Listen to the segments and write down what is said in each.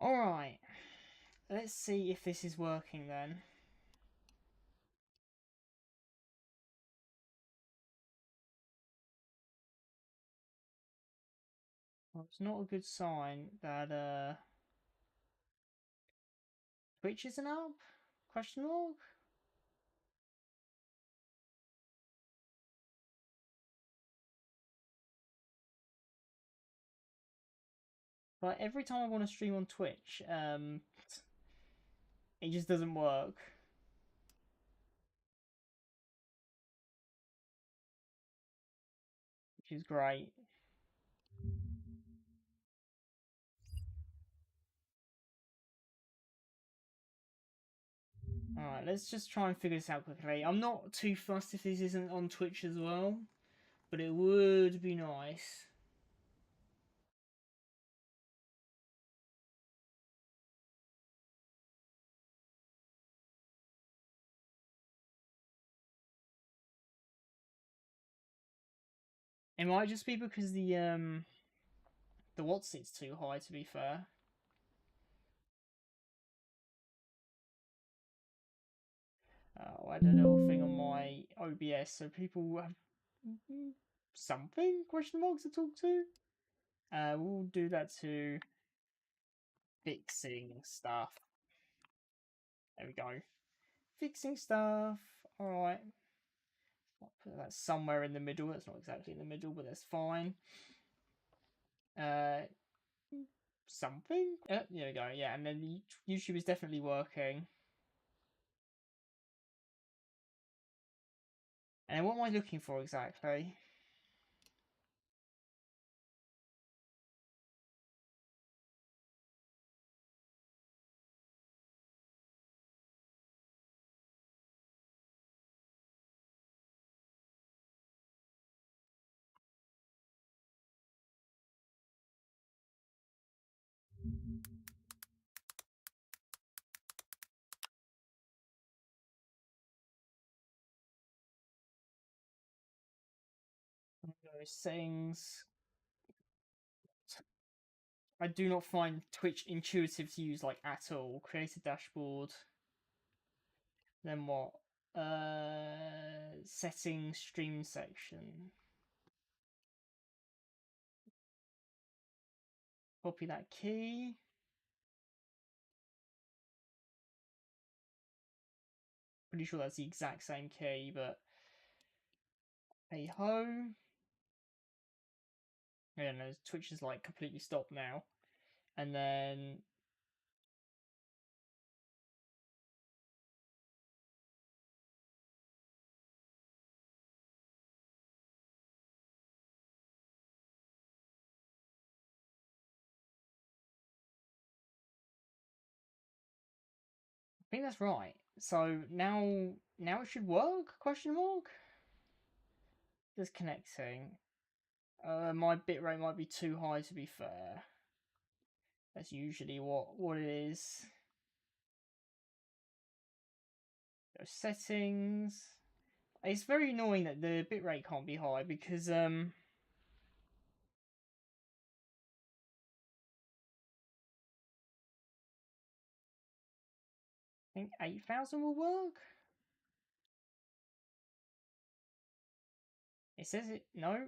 Alright, let's see if this is working then. Well, it's not a good sign that Twitch isn't up? Question mark? But every time I want to stream on Twitch, it just doesn't work. Which is great. Alright, let's just try and figure this out quickly. I'm not too fussed if this isn't on Twitch as well, but it would be nice. It might just be because the what's it's too high, to be fair. I had a little thing on my OBS so people have something question marks to talk to. We'll do that to fixing stuff. There we go. Fixing stuff. Alright. I'll put that somewhere in the middle. That's not exactly in the middle, but that's fine. Something? There we go. Yeah, and then the YouTube is definitely working. And what am I looking for exactly? Settings. I do not find Twitch intuitive to use like at all. Create a dashboard. Then what? Settings stream section. Copy that key. Pretty sure that's the exact same key, but hey ho. Yeah, no, Twitch is like completely stopped now. And then I think that's right. So now it should work? Question mark. Disconnecting. My bitrate might be too high to be fair. That's usually what it is. Settings. It's very annoying that the bitrate can't be high because I think 8,000 will work. It says it. No.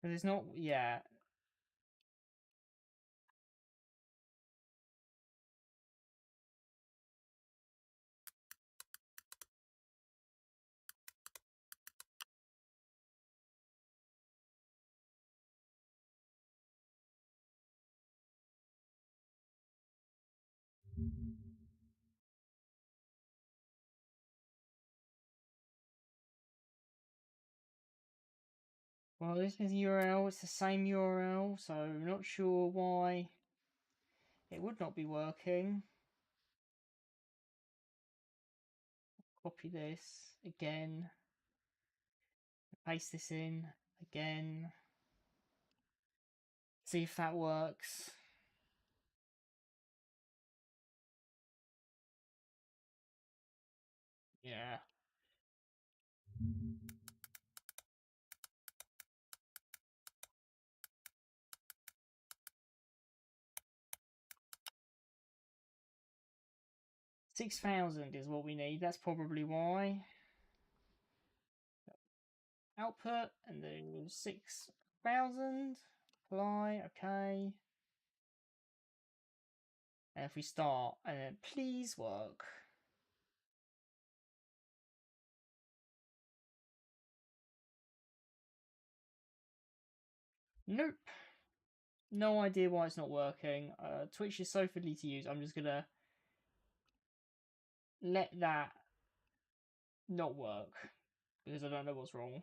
There's not. Yeah. Well, this is URL. It's the same URL, so I'm not sure why it would not be working. Copy this again. Paste this in again. See if that works. Yeah. 6,000 is what we need. That's probably why. Output and then 6,000. Apply. Okay. And if we start and then please work. Nope. No idea why it's not working. Twitch is so fiddly to use. I'm just gonna let that not work because I don't know what's wrong.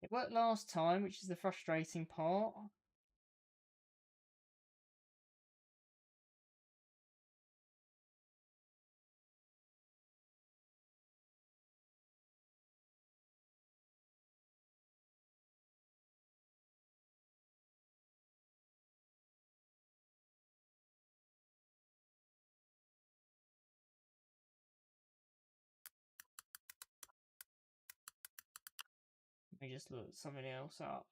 It worked last time, which is the frustrating part. Let me just look something else up.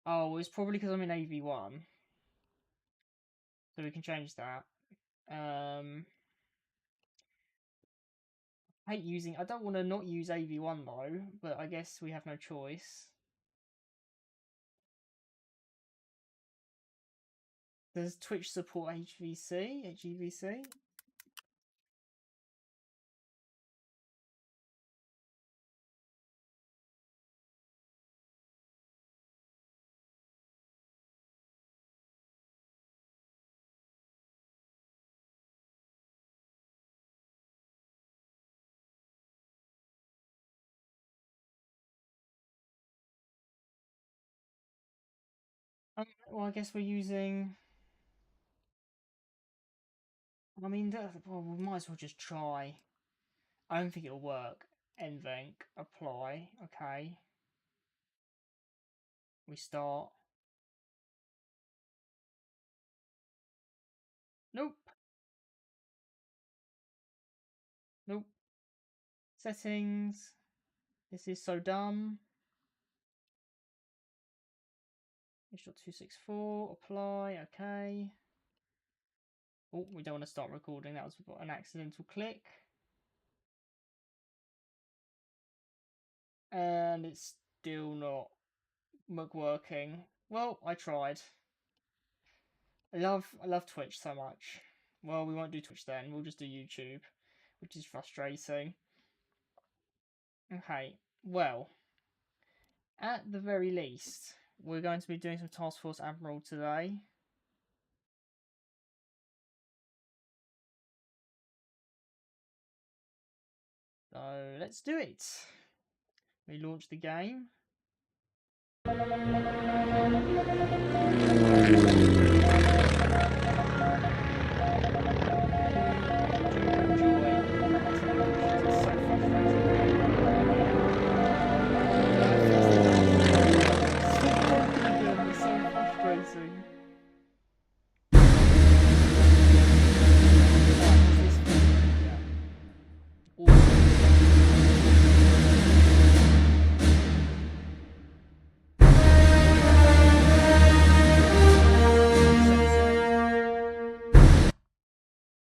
Oh, it's probably because I'm in AV1. So we can change that. I hate using... I don't want to not use AV1 though, but I guess we have no choice. Does Twitch support HVC? HEVC? Well, I guess we're using... I mean, well, we might as well just try. I don't think it'll work. NVENC, apply, okay. We start. Nope. Nope. Settings. This is so dumb. H.264, apply, okay. Oh, we don't want to start recording. That was an accidental click. And it's still not working. Well, I tried. I love Twitch so much. Well, we won't do Twitch then. We'll just do YouTube, which is frustrating. Okay, well, at the very least, we're going to be doing some Task Force Admiral today. So let's do it. We launch the game.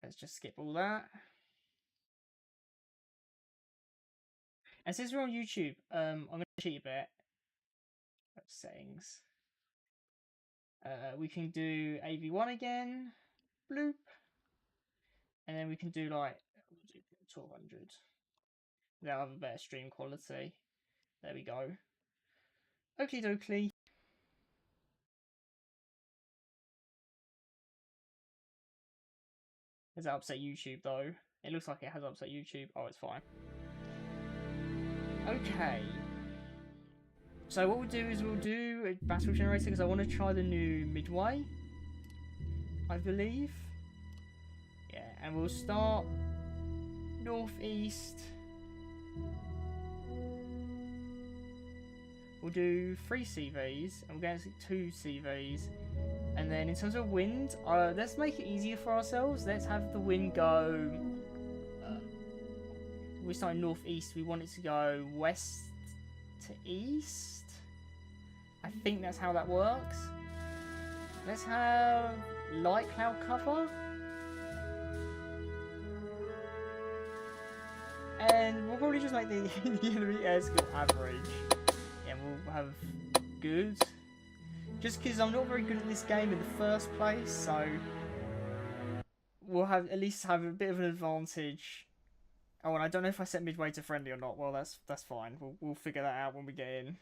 Let's just skip all that. And since we're on YouTube, I'm going to cheat a bit. Settings. We can do AV1 again. Bloop. And then we can do like 1200. That'll have a better stream quality. There we go. Oakley dokley. Does that upset YouTube though? It looks like it has upset YouTube. Oh, it's fine. Okay. So what we'll do is we'll do a battle generator because I want to try the new Midway, I believe. Yeah, and we'll start northeast. We'll do 3 CVs and we're going to 2 CVs, and And then in terms of wind, let's make it easier for ourselves. Let's have the wind go... we're starting northeast. We want it to go west to east. I think that's how that works. Let's have light cloud cover. And we'll probably just make the enemy air skill average. And we'll have good. Just because I'm not very good at this game in the first place, so we'll have at least have a bit of an advantage. Oh, and I don't know if I set midway to friendly or not. Well, that's fine. We'll figure that out when we get in.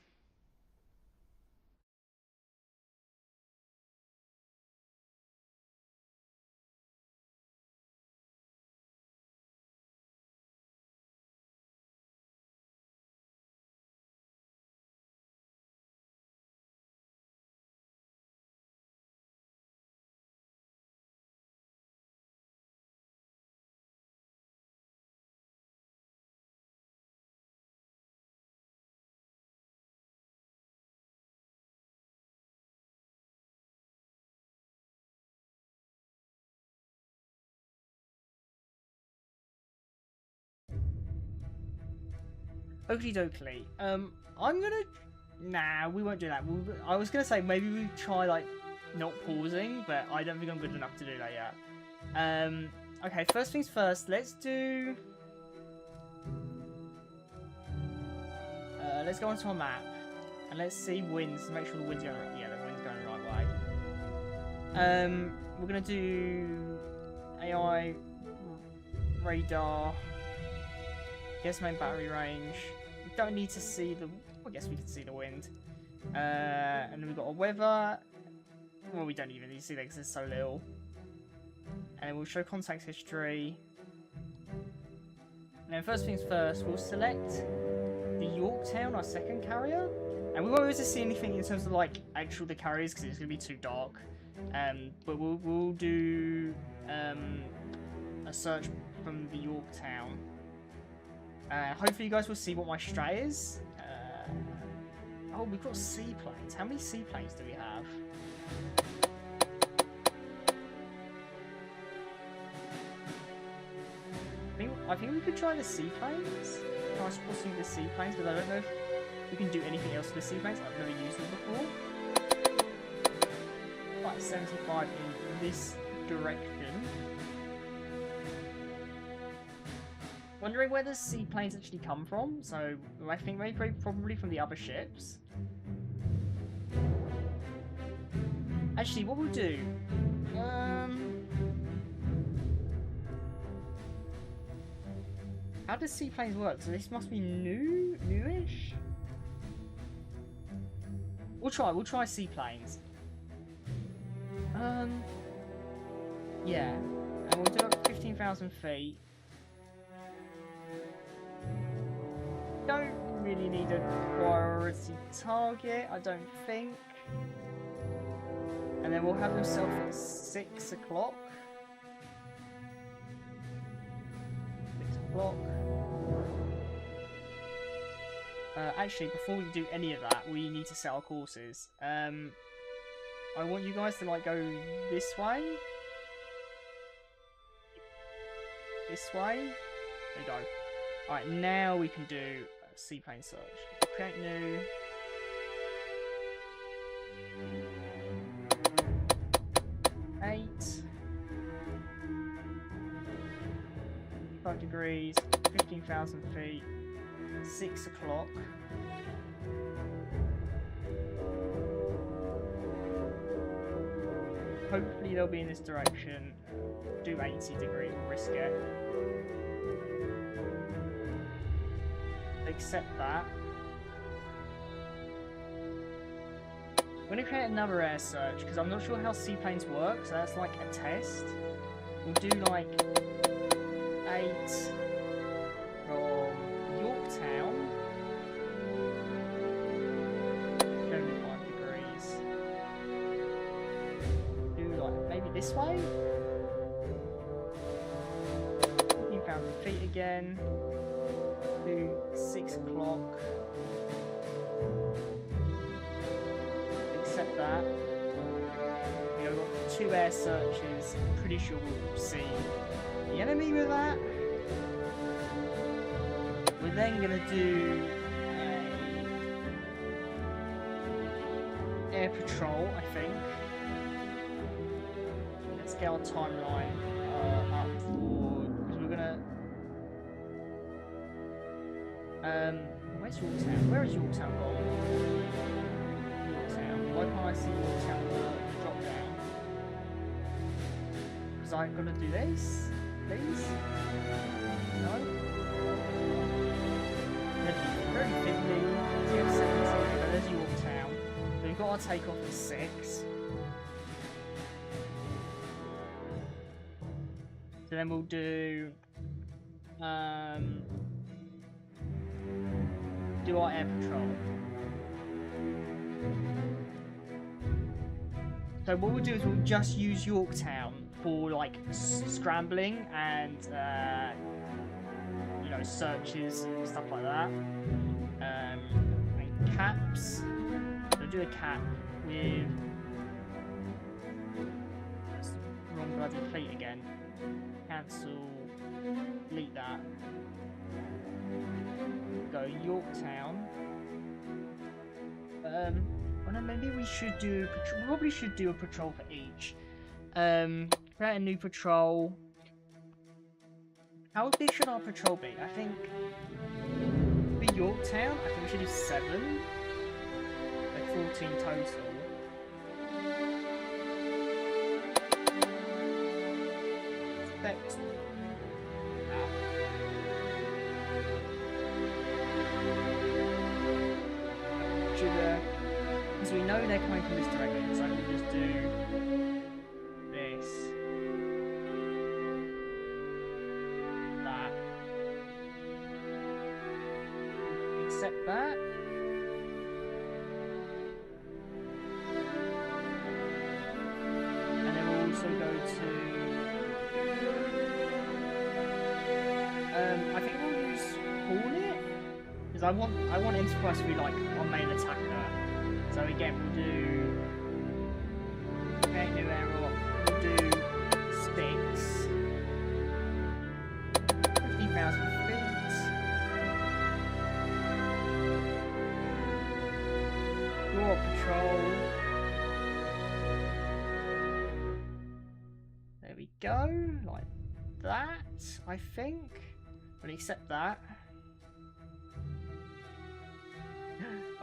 Oakley dokley. I'm gonna... Nah, we won't do that. I was gonna say maybe we try, like, not pausing, but I don't think I'm good enough to do that yet. Okay, first things first, let's do... let's go onto our map, and let's see winds, make sure the wind's going... Yeah, the wind's going the right way. We're gonna do... AI... Radar... Guess main battery range. We don't need to see the... I guess we can see the wind. And then we've got a weather. Well, we don't even need to see that because it's so little. And then we'll show contact history. And then first things first, we'll select the Yorktown, our second carrier. And we won't be able to see anything in terms of like actual the carriers because it's going to be too dark. But we'll do a search from the Yorktown. Hopefully you guys will see what my strat is. Oh, we've got seaplanes. How many seaplanes do we have? I think we could try the seaplanes. Try spotting the seaplanes, but I don't know if we can do anything else with the seaplanes. I've never used them before. Like 75 in this direction. Wondering where the seaplanes actually come from, so I think maybe probably from the other ships. Actually, what we'll do... how does seaplanes work? So this must be newish? We'll try seaplanes. Yeah. And we'll do it at 15,000 feet. Don't really need a priority target, I don't think. And then we'll have them self at 6 o'clock. 6 o'clock. Actually, before we do any of that, we need to set our courses. I want you guys to like go this way. This way. There we go. Alright, now we can do a seaplane search. Create new. Eight. 5 degrees, 15,000 feet, 6 o'clock. Hopefully they'll be in this direction. Do 80 degrees, risk it. Accept that. I'm going to create another air search because I'm not sure how seaplanes work, so that's like a test. We'll do like 8 from Yorktown. 75 degrees. Do like maybe this way. 15,000 feet again. Do 6 o'clock. Accept that. We go we've got 2 air searches. I'm pretty sure we'll see the enemy with that. We're then going to do air patrol, I think. Let's get our timeline up for, because we're gonna where's Yorktown? Where is Yorktown gone? Yorktown. Why can't I see Yorktown the drop down? Because I'm gonna do this, please. No. Very fiddly. TF-17. But there's Yorktown. We've got our takeoff at 6. So then we'll do our air patrol. So what we'll do is we'll just use Yorktown for like scrambling and you know, searches and stuff like that. And caps. So we'll do a cap with wrong bloody fleet again. Cancel, delete that. Go Yorktown. Well, no, maybe we should do. We probably should do a patrol for each. Create a new patrol. How big should our patrol be? I think for Yorktown, I think we should do 7. Like 14 total. Expect because we know they're coming from this direction, so we'll just do this, that, accept that, and then we'll also go to I think we'll use Hornet, because I want Enterprise to be like our main attacker. So again, we'll do create new airlock. We'll do sticks, 15,000 feet. Draw patrol. There we go, like that. I think. We'll accept that.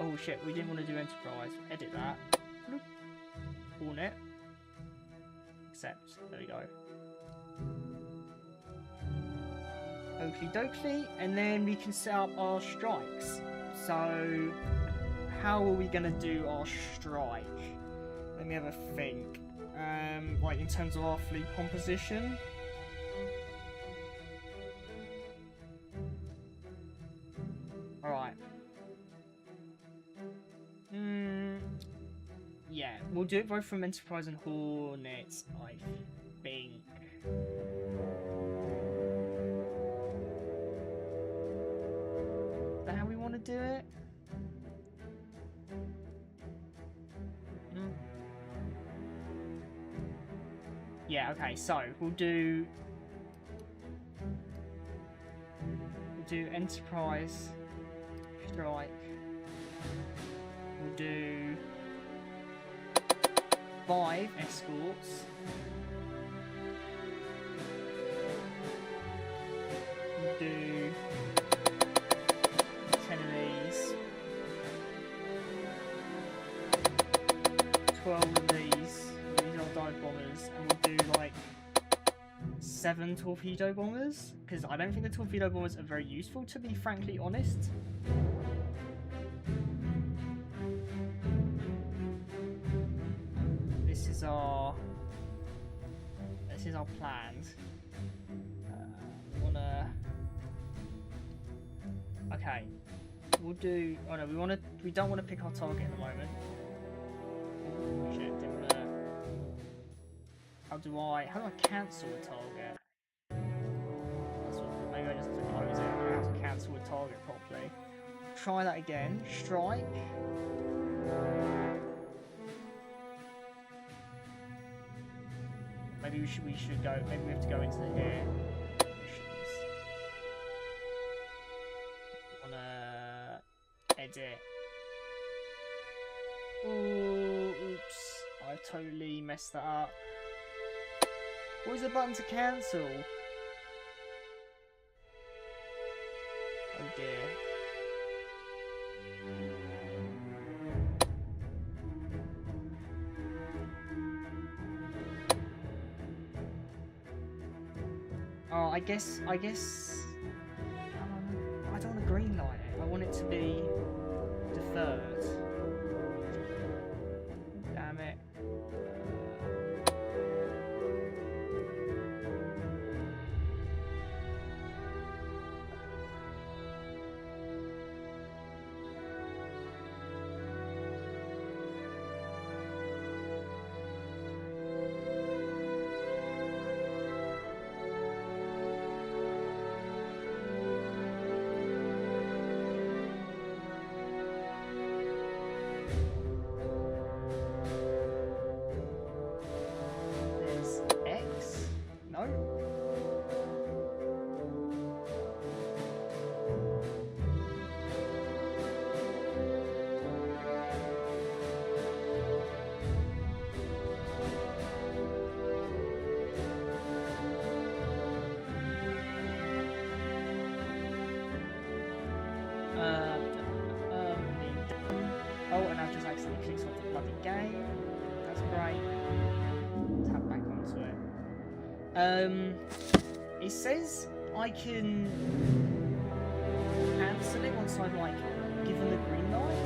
Oh shit, we didn't want to do Enterprise. Edit that. Bloop. Hornet. Accept. There we go. Oakley dokley. And then we can set up our strikes. So, how are we going to do our strike? Let me have a think. Like in terms of our fleet composition. Alright. Yeah, we'll do it both from Enterprise and Hornets, I think. Is that how we want to do it? Yeah, okay, so we'll do Enterprise strike. We'll do 5 escorts. We'll do 10 of these. 12 of these. These are dive bombers. And we'll do like 7 torpedo bombers. Because I don't think the torpedo bombers are very useful, to be frankly honest. This is our plans. Okay, we'll do. Oh no, we don't want to pick our target at the moment. Oh shit! How do I cancel a target? Maybe I just have to close it. I don't know how to cancel a target properly. Try that again. Strike. Maybe we should go. Maybe we have to go into here. Missions. Wanna edit. Oh, oops! I've totally messed that up. What is the button to cancel? Oh dear. Oh, I guess. I don't want to green light it. I want it to be deferred. Damn it. Oh, and I've just accidentally clicked off the bloody game. That's great. Tap back onto it. It says I can cancel it once I've like given the green light.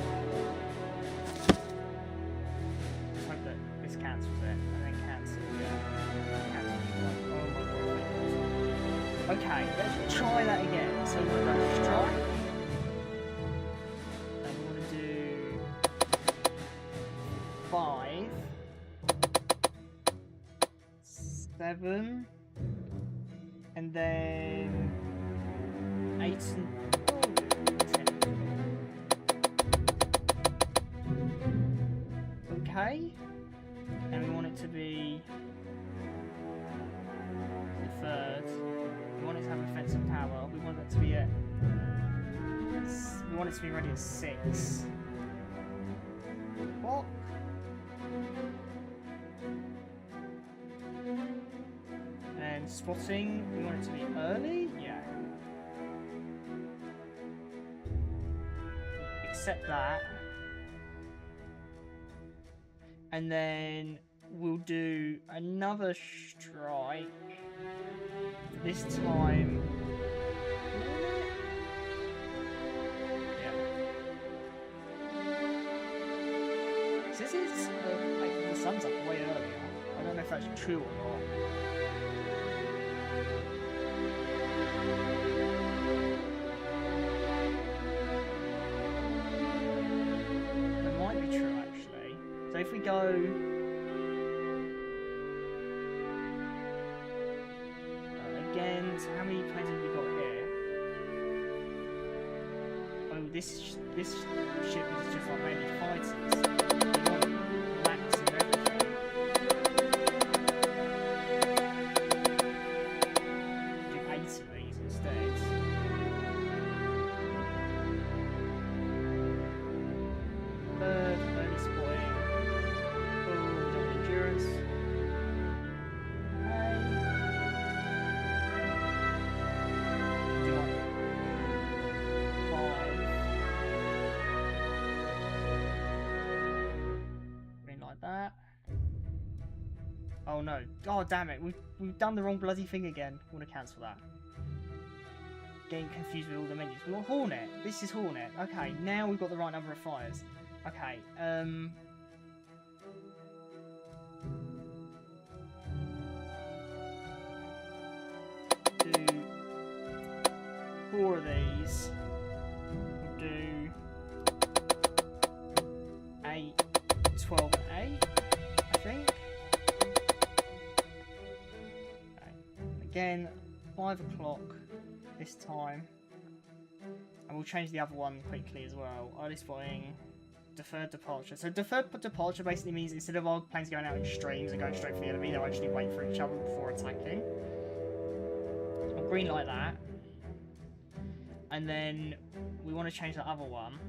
Let's hope that this cancels it, and then cancel. Yeah. Cancel. Oh my god. Okay, let's try that again. So we're going to try. And we want to do 5, 7, and then 8 and 10. Okay, and we want it to be the 3rd. We want it to have offensive power. We want it to be at. We want it to be ready at 6. What? And spotting, we want it to be early? Yeah. Accept that. And then we'll do another strike. This time. Yeah. This is like the sun's up way earlier. I don't know if that's true or not. It might be true actually. So if we go again, so how many planes have we got here? Oh, this ship is just like mainly fighters. Oh no. Oh damn it, we've done the wrong bloody thing again. I want to cancel that. Getting confused with all the menus. We got Hornet. This is Hornet. Okay, now we've got the right number of fires. Okay, do 4 of these. We'll do 8, 12 and 8, I think. Again, 5 o'clock this time, and we'll change the other one quickly as well. Early spotting, deferred departure. So deferred departure basically means instead of our planes going out in streams and going straight for the enemy, they'll actually wait for each other before attacking. I'll green light that. And then we want to change the other one.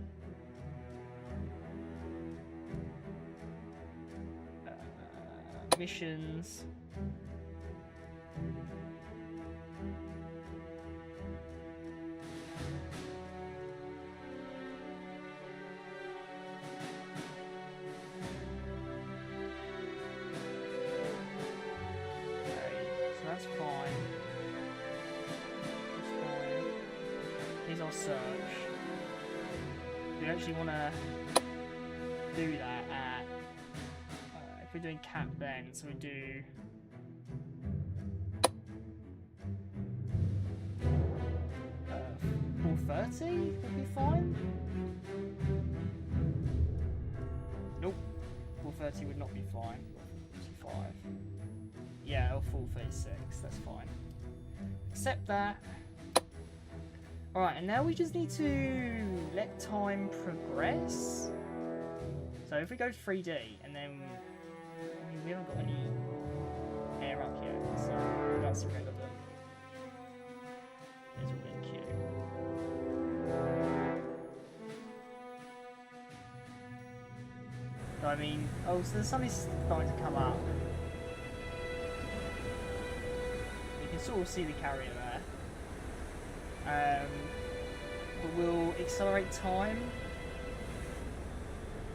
Missions. That's fine. That's fine. Here's our search. We actually want to do that at... if we're doing cap then, so we do... 430 would be fine. Nope. 430 would not be fine. 45. Yeah, or 436, that's fine. Accept that. Alright, and now we just need to let time progress. So if we go to 3D, and then I mean, we haven't got any air up yet, so that's irrelevant. It's all in queue. So I mean, oh, so the sun is starting to come up. You can sort of see the carrier there. But we'll accelerate time.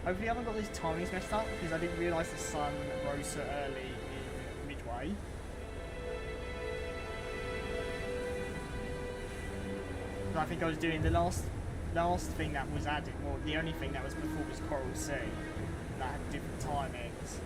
Hopefully I haven't got these timings messed up because I didn't realise the sun rose so early in Midway. I think I was doing the last thing that was added, well the only thing that was before was Coral Sea, and that had different timings.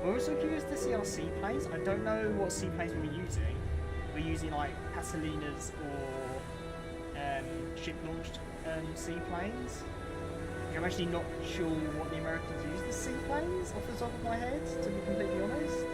We're also curious to see our seaplanes. I don't know what seaplanes we're using. We're using like Pasolinas or ship-launched seaplanes. I'm actually not sure what the Americans use as seaplanes off the top of my head, to be completely honest.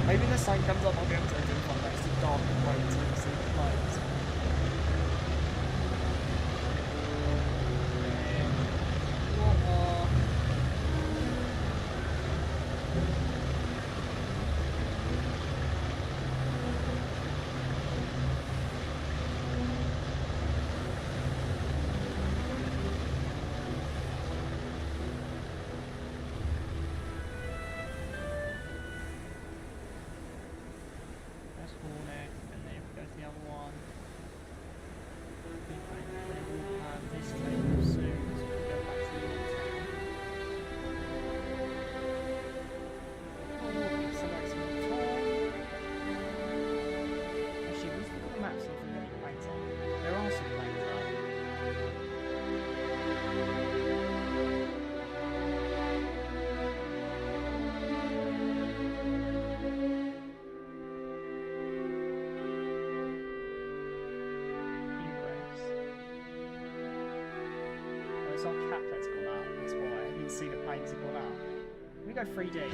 Maybe the sign comes up, I'll be able to open one next to dark and white to see the lights. it's our cap that's gone up. That's why. I didn't see the planes have gone up. We go 3D.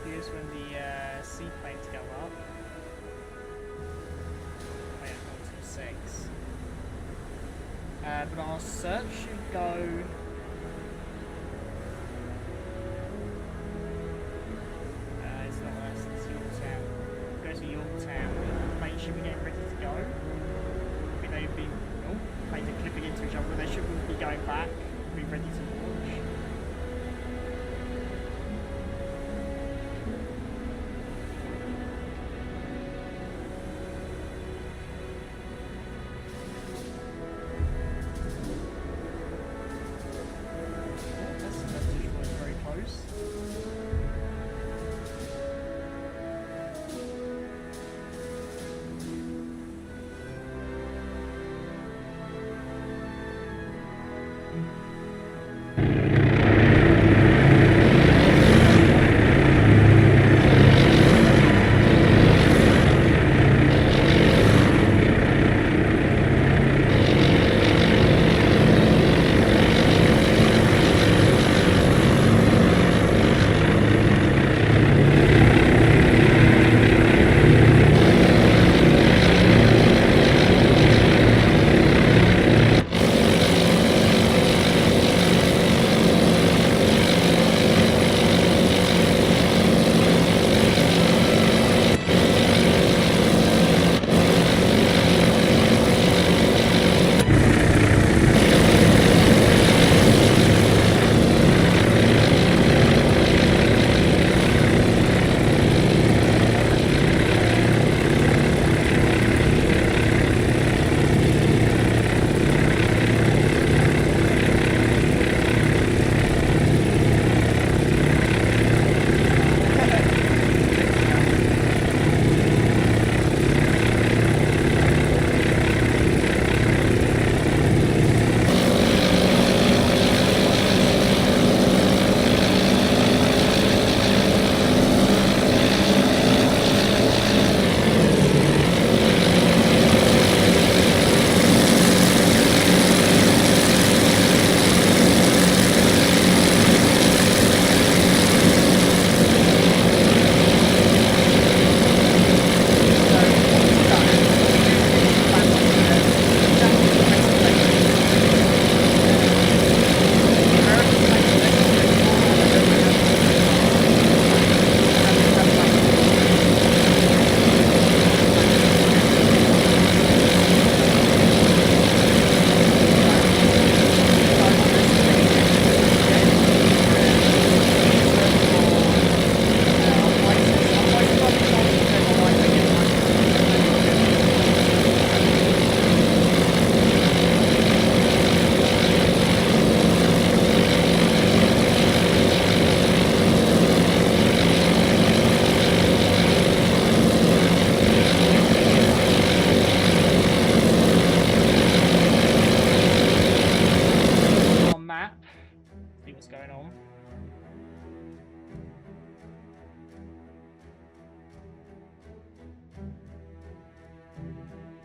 Here's when the seaplanes go up. Oh yeah, 126. But our search should go. It's not us, it's Yorktown. Go to Yorktown. Planes should be getting ready to go. I mean, they've been. Oh, planes are clipping into each other, but they should be going back, be ready to launch.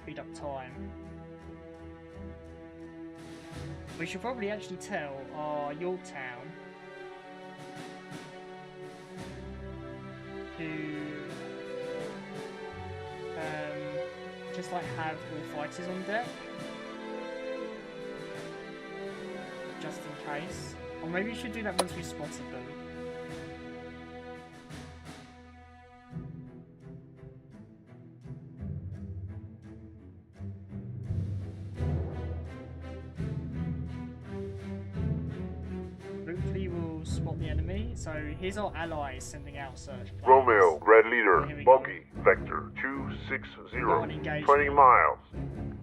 speed up time. We should probably actually tell our Yorktown to just like have all fighters on deck, just in case. Or maybe we should do that once we spotted them. Hopefully we'll spot the enemy. So here's our allies sending out search planes. Romeo, Red Leader, Bogey, Vector 260, 20 miles.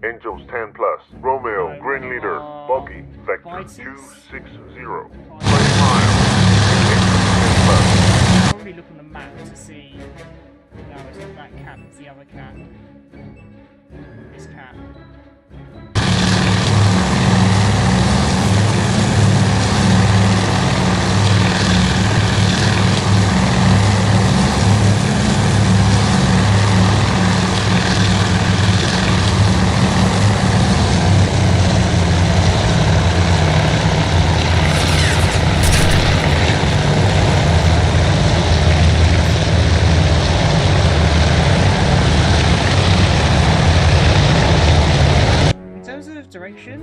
Angels 10 plus. Romeo, Green Leader, Bogey, Vector 260, 20 miles. Probably look on the map to see. No, it's not that cat, it's the other cat. This cat. Direction?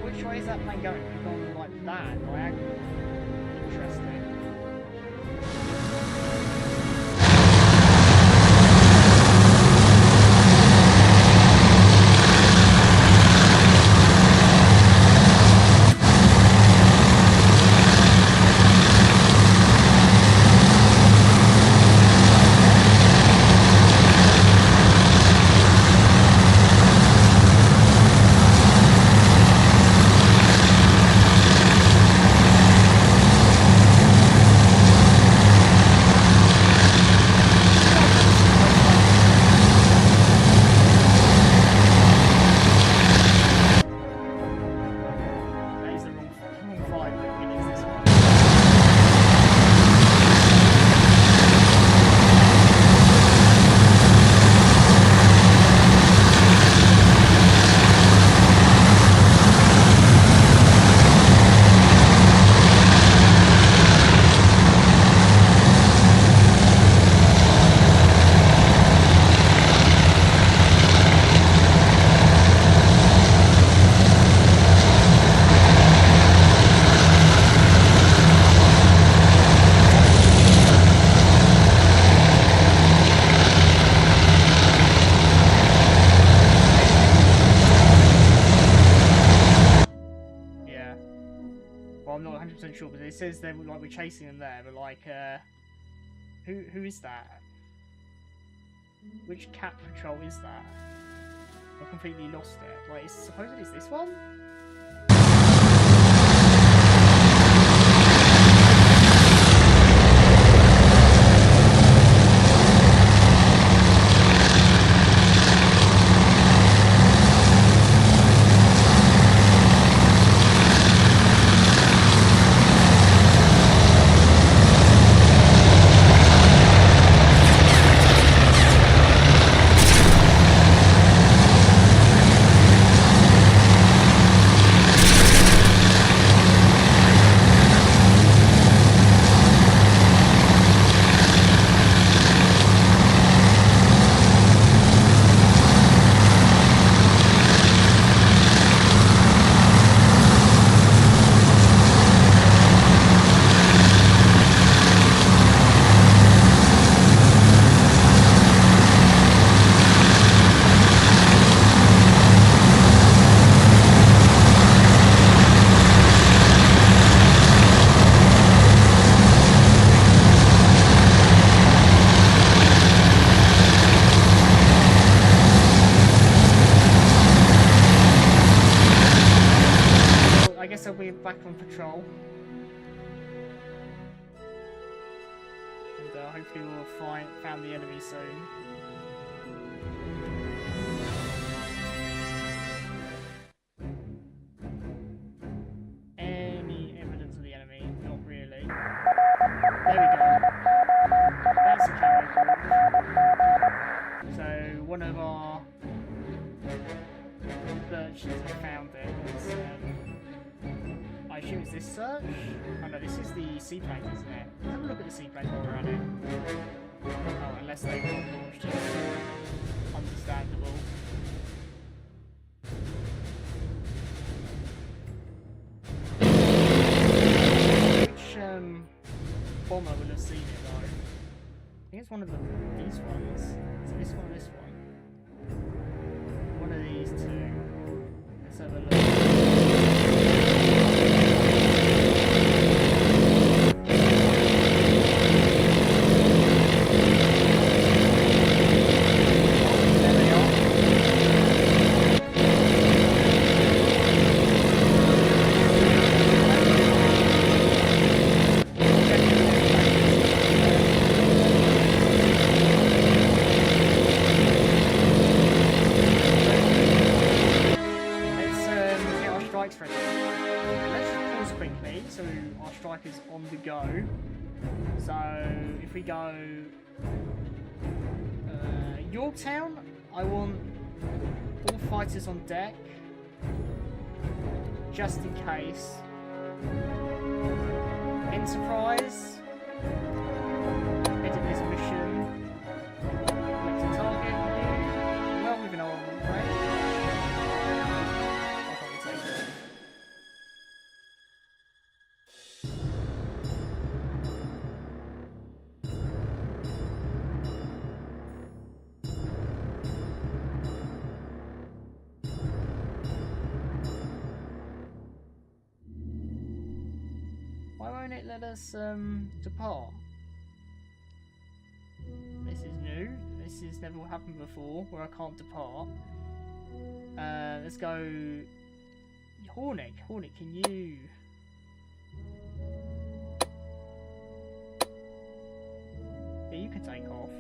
Which way is that plane going? We've gone like that, diagonal. Interesting. Well, I'm not 100% sure, but it says they were like we're chasing them there. But like, who is that? Which cat patrol is that? I completely lost it. Like, supposedly it's this one. I'll be back on patrol, and hopefully we'll found the enemy soon. Any evidence of the enemy? Not really. There we go. That's a carrier group. So one of our searches have found it. I assume it's this search? Oh no, this is the seaplanes, isn't it? Let's have a look at the seaplanes while we're at it. Oh, unless they got launched. Understandable. Which bomber would have seen it though? I think it's one of these ones. Is it this one or this one? One of these two. Let's have a look. On the go. So if we go Yorktown, I want all fighters on deck just in case. Enterprise, edit this mission. Select a target. Well within our range. I can't take it. Why won't it let us depart? This is new. This has never happened before where I can't depart. Let's go. Hornet, can you? Yeah, you can take off.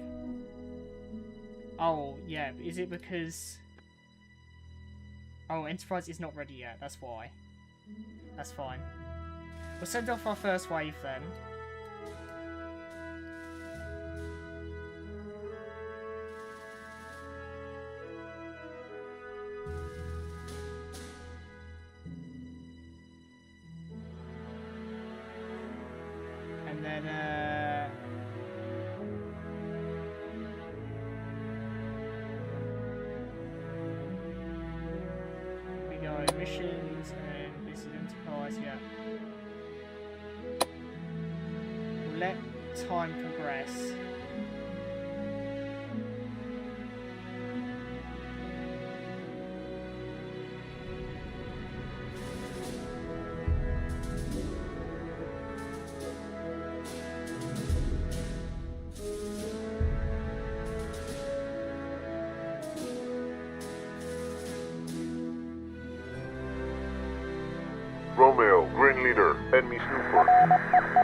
Oh, yeah, is it because... Oh, Enterprise is not ready yet, that's why. That's fine. We'll send off our first wave then. And then, we go missions, and this is Enterprise, yeah. We'll let time progress. Romeo, Green Leader, enemy snooper.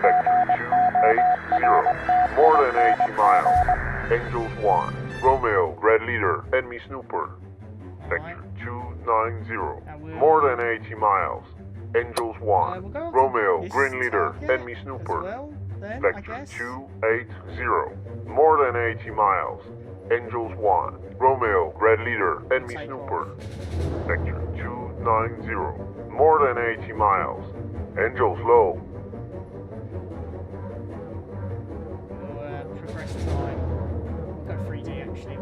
Vector 280. More than 80 miles. Angels 1. Romeo, Red Leader, enemy snooper. Vector 290. More than 80 miles. Angels 1. Romeo, Green Leader, enemy snooper. Well, then, Vector 280. More than 80 miles. Angels 1. Romeo, Red Leader, enemy snooper. Vector 290. More than 80 miles. Angels low. We'll progress time. We'll go 3D actually.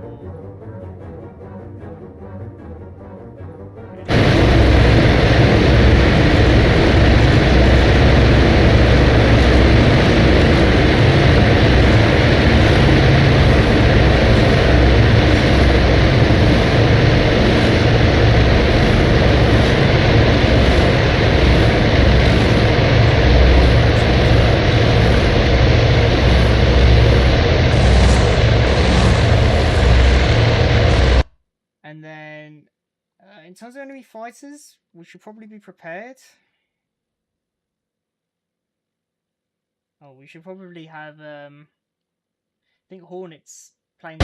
And then, in terms of enemy fighters, we should probably be prepared. Oh, we should probably have, I think Hornets playing.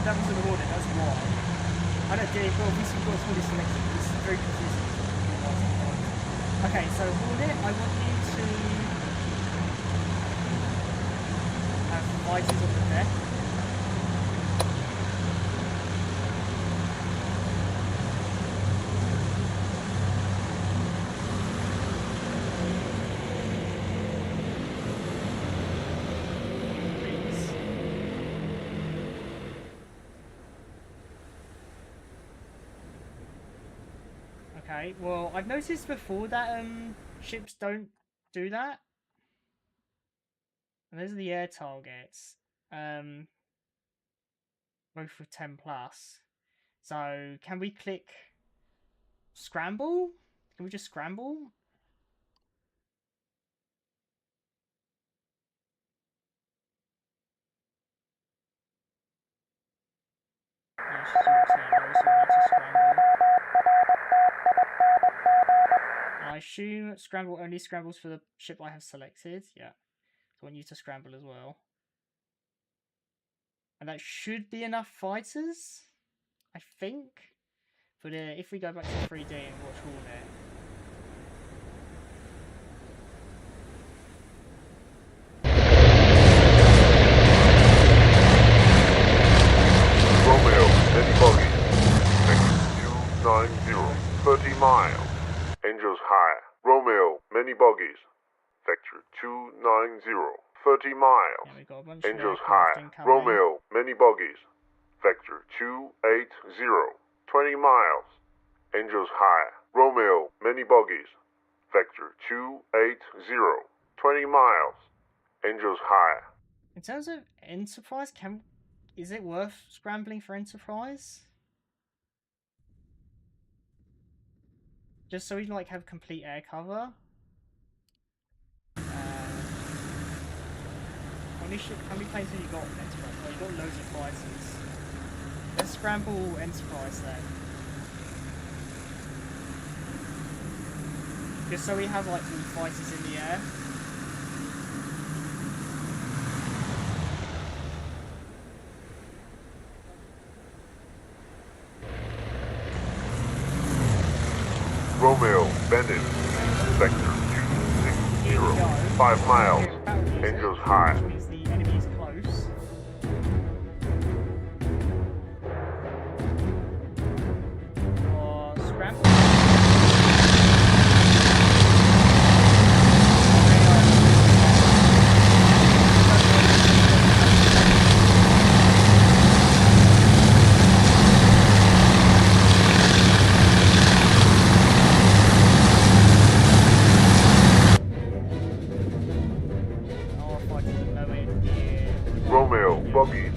That was an order, that's why. I don't care if we've got Okay, so Hornet, I want you to have fighters on the deck. Please. Okay, well, I've noticed before that ships don't do that. And those are the air targets. Both with 10 plus. So can we click scramble? Can we just scramble? No, it's just your turn. I also need to scramble. And I assume scramble only scrambles for the ship I have selected. Yeah. So I want you to scramble as well. And that should be enough fighters, I think. But if we go back to 3D and watch Hornet. Romeo, Steady Bogey. Vector 290, 30 miles. Angels high. Romeo, many bogies. Vector 290, 30 miles. Yeah, we've got a bunch Angels of high. incoming. Romeo, many bogies. Vector 280, 20 miles. Angels high. Romeo, many bogies. Vector 280, 20 miles. Angels high. In terms of Enterprise, is it worth scrambling for Enterprise? Just so we like have complete air cover. How many planes have you got in Enterprise? Oh, you've got loads of fighters. Let's scramble Enterprise then. Just so we have like all fighters in the air. Romeo, Bennett, Vector 260, 5 miles. Angels high. Which means the enemy is close. Or scramble. Romeo, Buggies,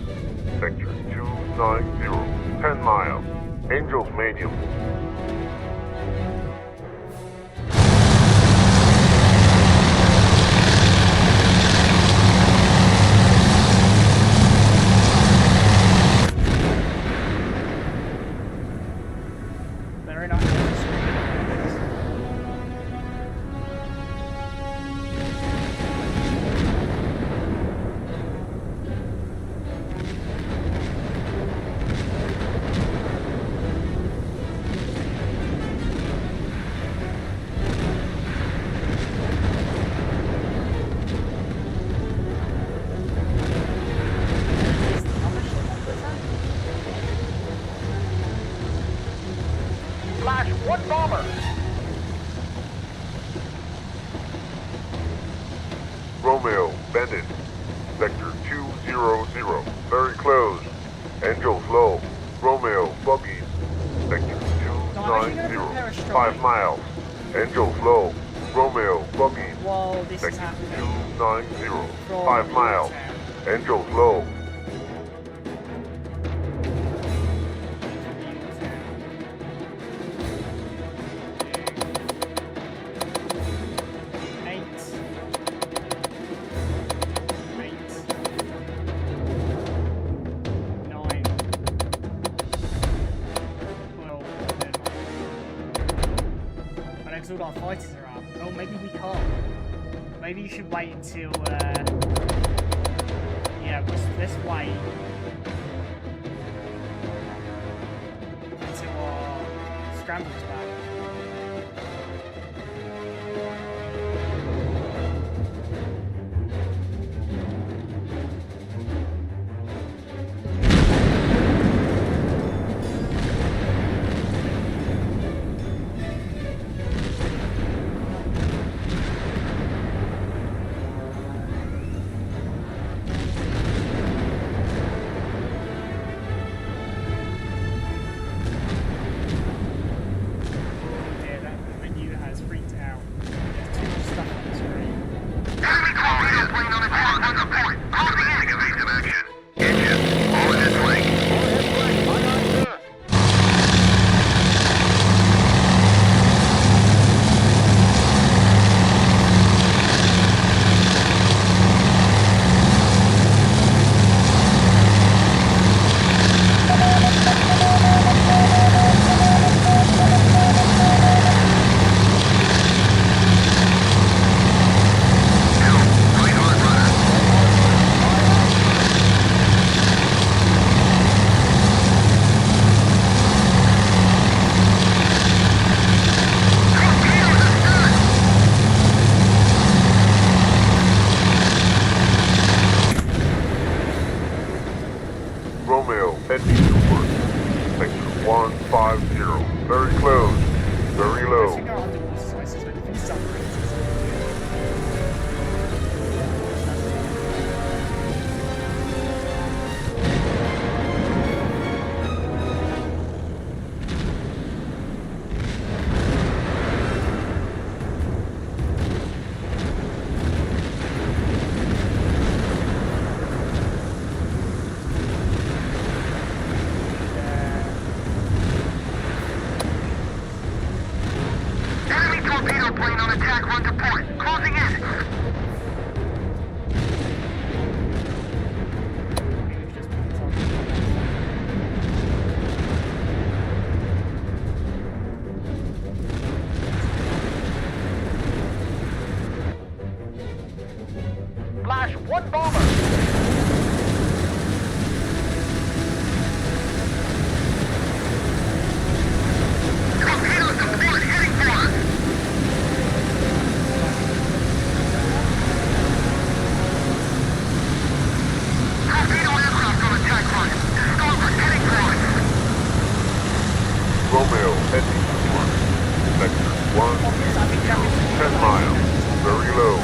Sector 290, 10 miles. Angels Medium. Very nice. Flash, one bomber. Romeo, Bandit, Sector 200, very close. Angels low. Romeo, Buggies, Sector 290, 5 miles. Angels low. Romeo, Buggies, While this is Sector happening, 290, 5 miles. Angels low. all our fighters are up. Oh, maybe we can't. Maybe you should wait until, yeah, let's wait until our scrambles back. torpedo plane on attack run to port. Closing in. Flash one bomber. Romeo, heading eastward. Vector 1, 10 miles. Very low.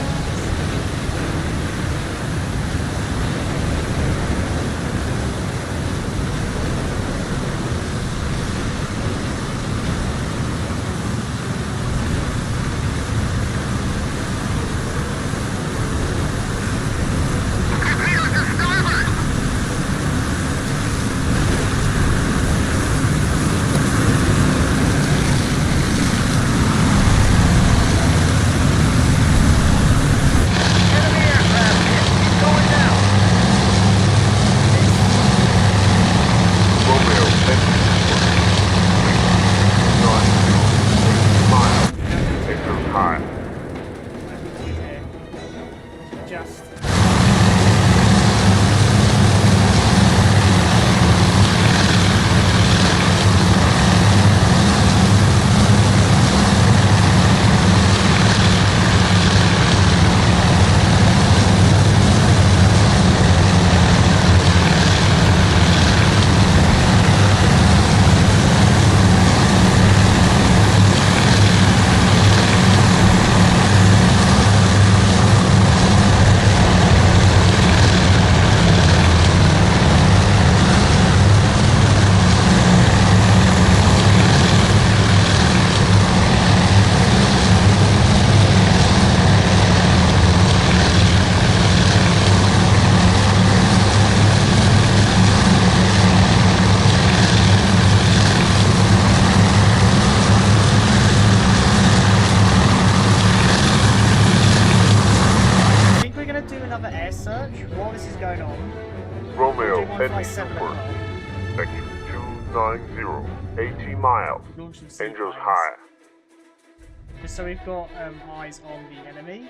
Romeo, heading eastward. Vector 290, 18 miles. Engines high. Just so we've got eyes on the enemy.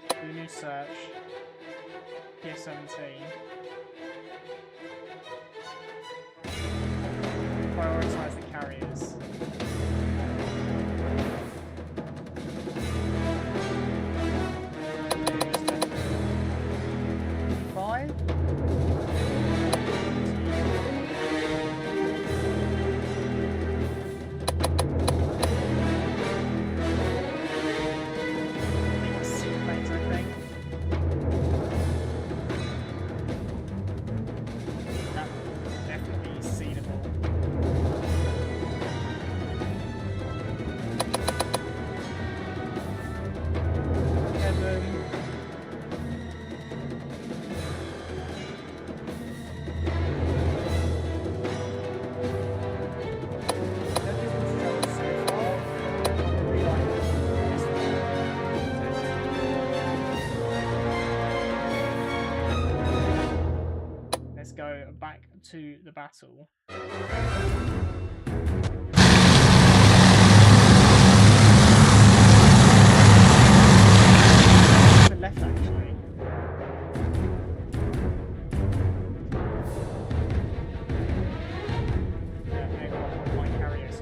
Do a new search. PS-17. Prioritize the carriers. Go back to the battle. Left actually. My carriers.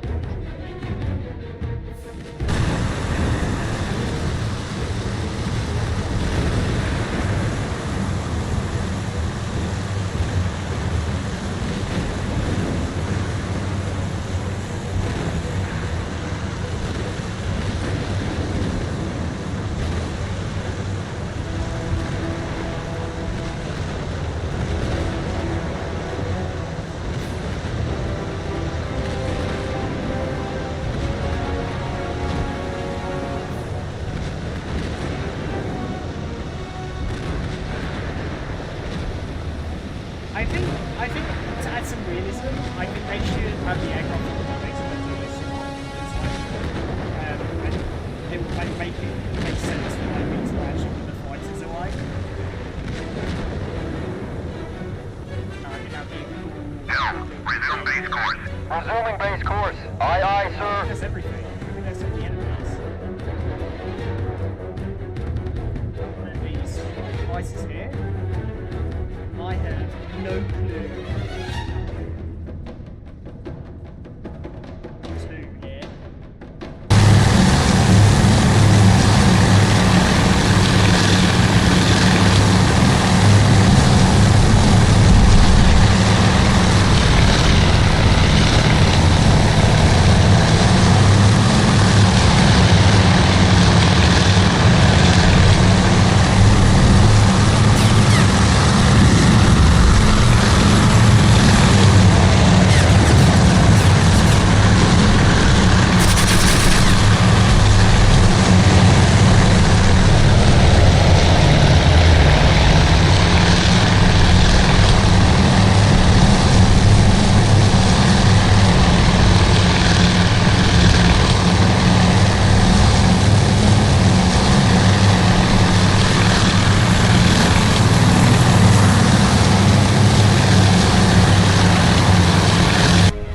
Aye, sir. That's everything. I think that's all the enemies. And then these devices here. I have no clue. Two here.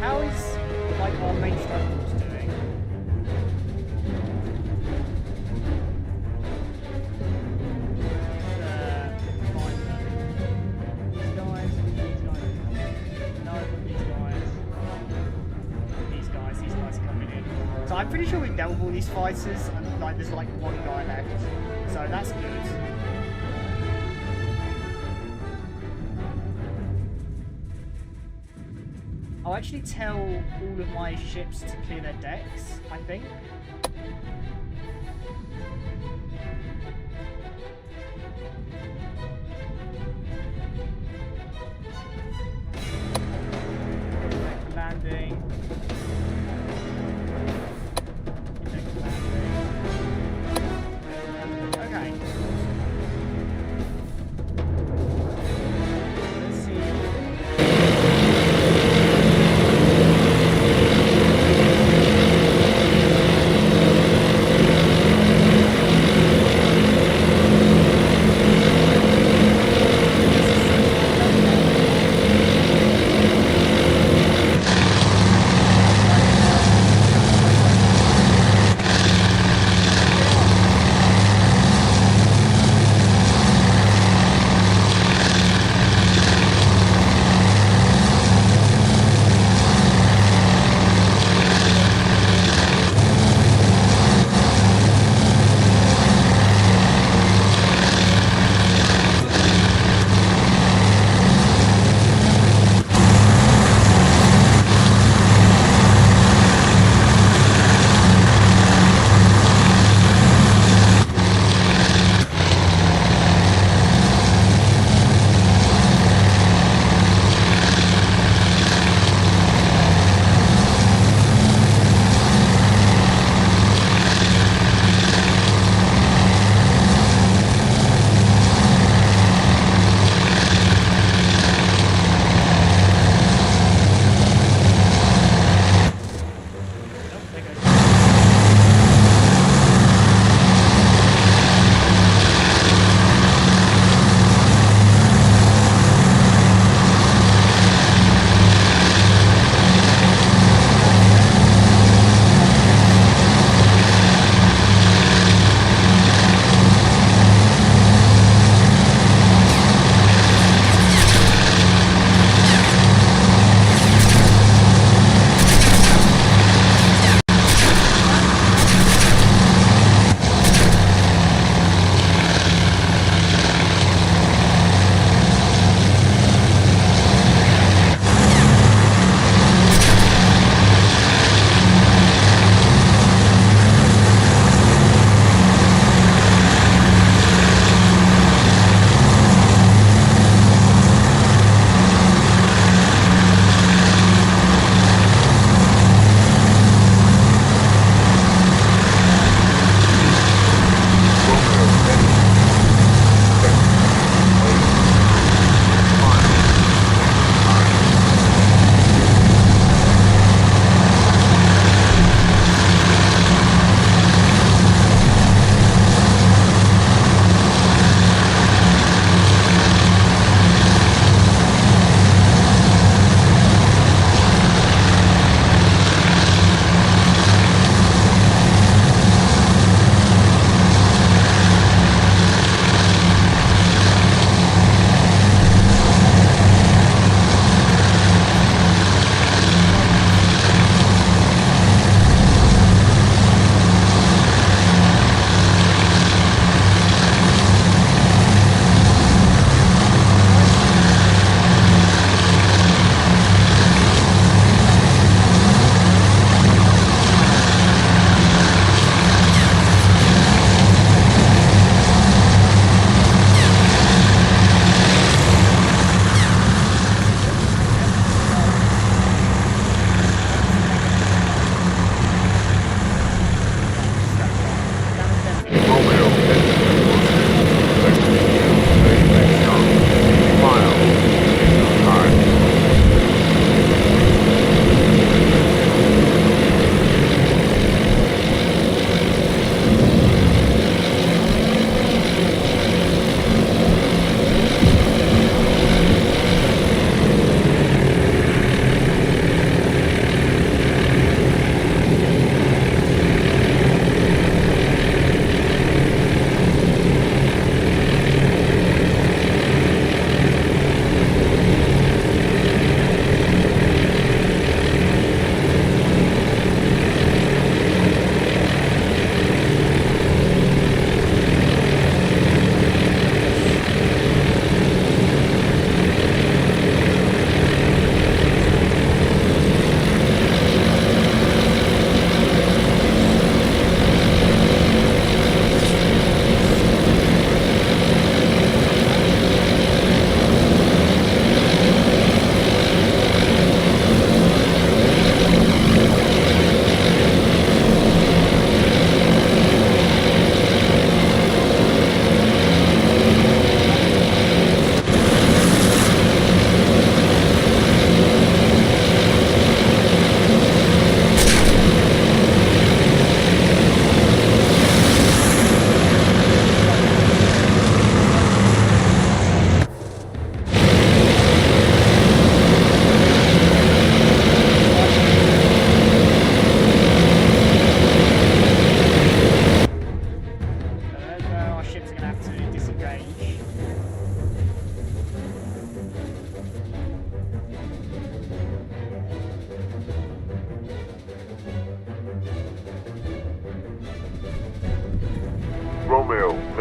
How is like our main structures doing? Find them. These guys, no, these guys are coming in. So I'm pretty sure we've dealt with all these fighters, and like there's like one guy left. So that's good. I'll actually tell all of my ships to clear their decks, I think. Landing. Okay. Let's see.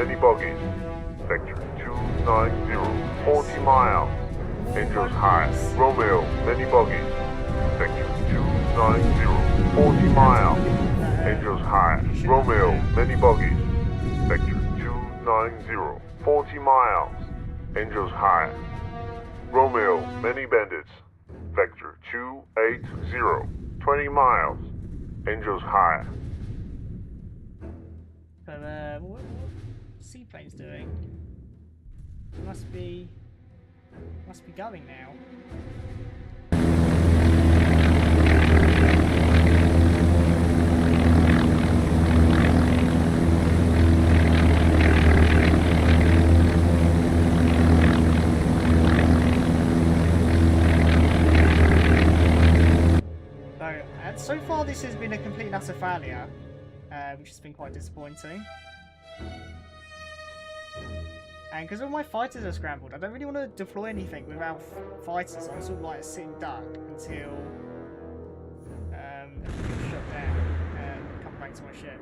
many buggies. Vector 290, 40 miles. Angels high. Romeo, many buggies. Vector 290, 40 miles. Angels high. Romeo, many buggies. Vector 290, 40 miles. Angels high. Romeo, many bandits. Vector 280, 20 miles. Angels high. But what seaplane's doing? Must be going now. So far this has been a complete and utter failure, which has been quite disappointing. And because all my fighters are scrambled, I don't really want to deploy anything without fighters. I'm sort of like a sitting duck until everything's shut down and come back to my ship.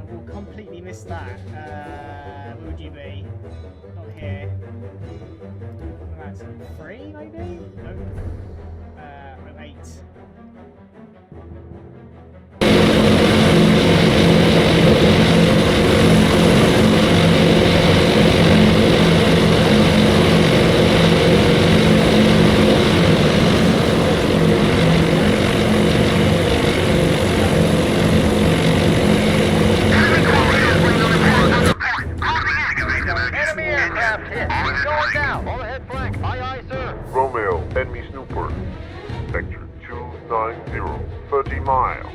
We'll completely miss that. Where would you be? Not here. That's 3, maybe? No. No, 8. Enemy snooper. Vector 290, 30 miles.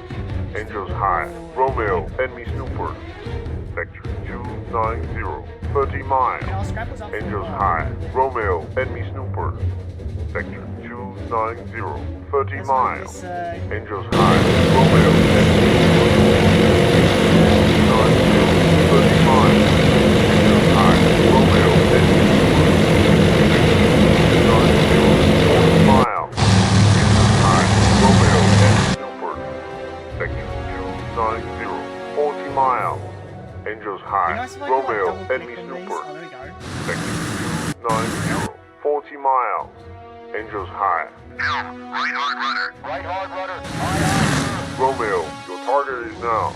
Angels high. Romeo, enemy snooper. Vector 290, 30 miles. Angels high. Romeo, enemy snooper. Vector 290, 30 miles. Angels high. Romeo, enemy snooper. 30 miles. Angels high. Romeo, enemy miles. High. Romeo, enemy snooper. Vector 290, 40 miles. Angels high. Romeo, enemy snooper. Vector 290, 40 miles. Angels high. Now, right hard rudder. Right hard rudder. Romeo, your target is now.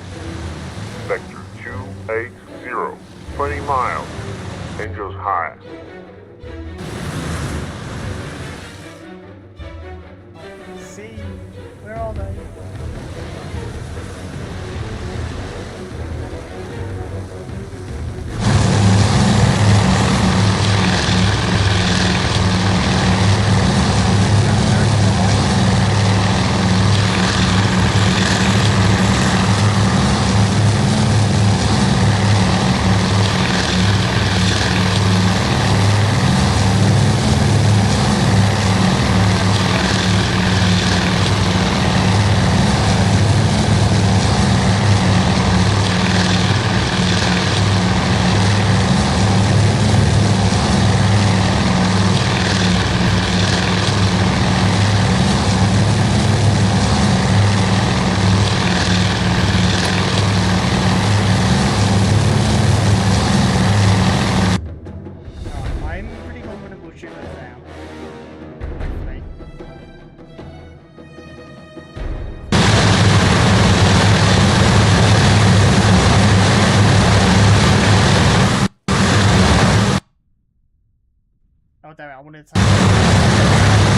Vector 280, 20 miles. Angels high. See, where are they? Oh damn it, I wanted to take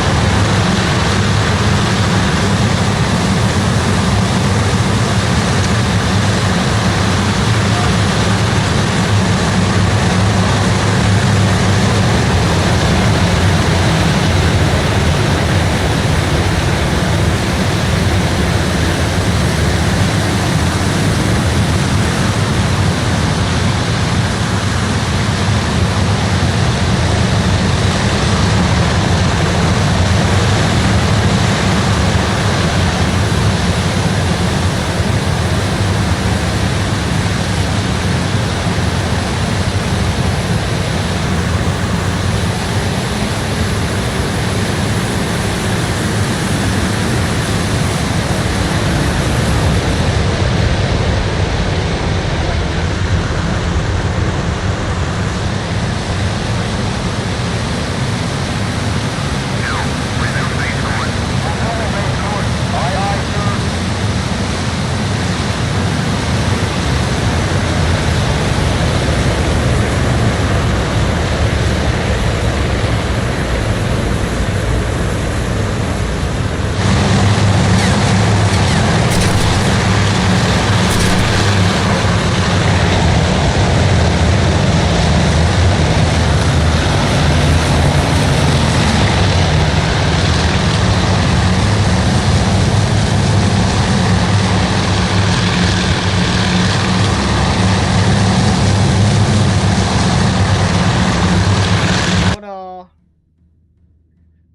What are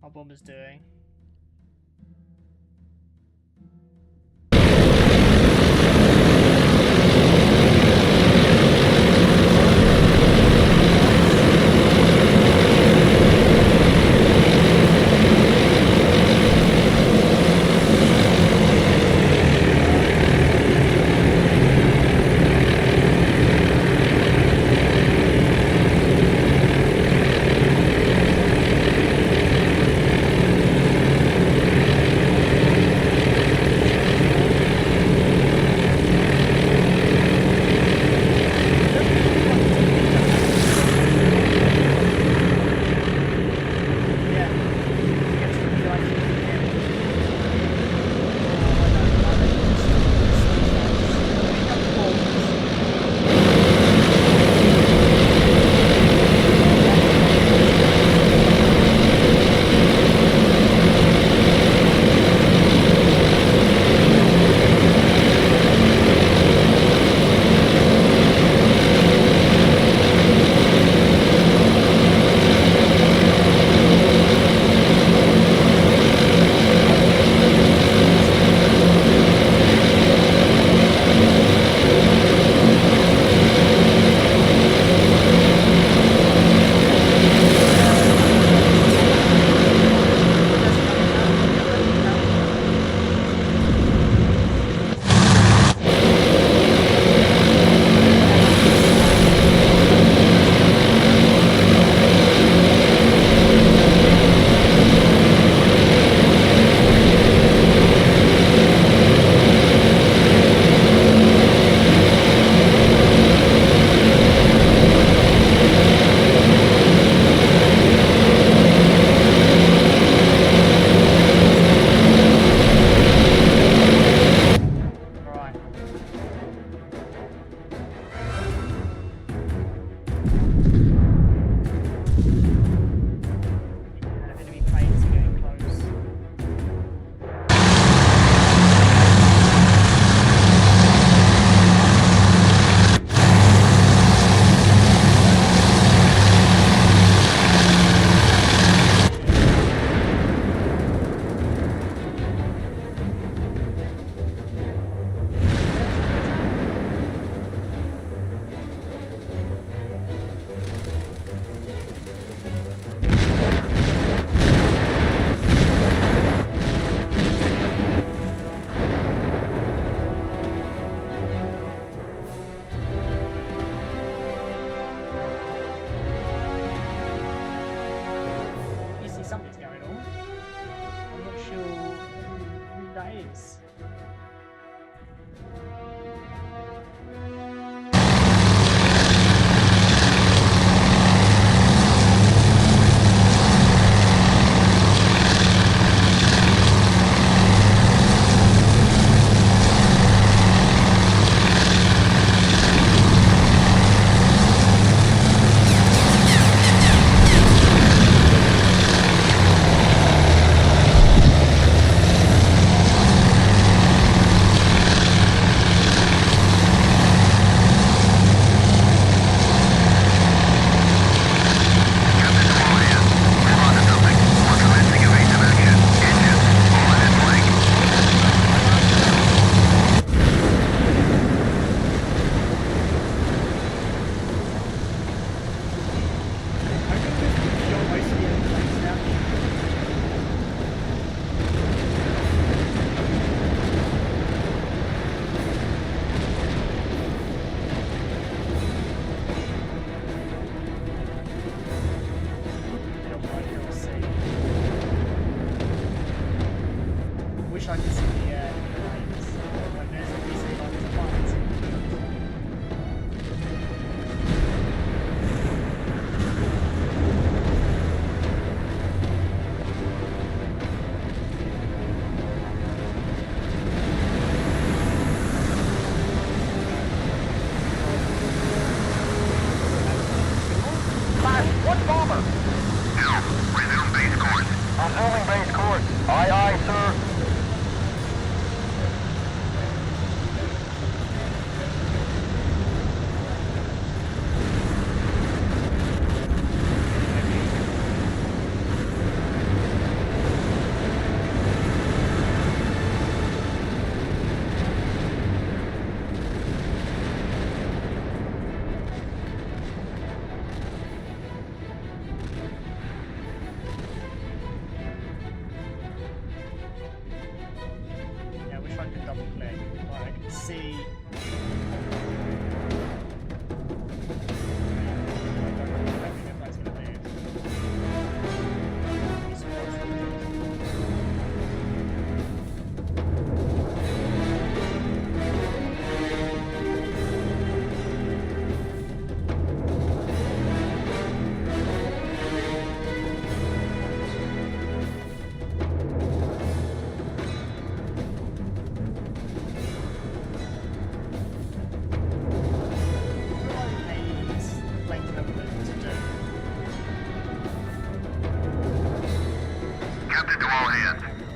our bombers doing?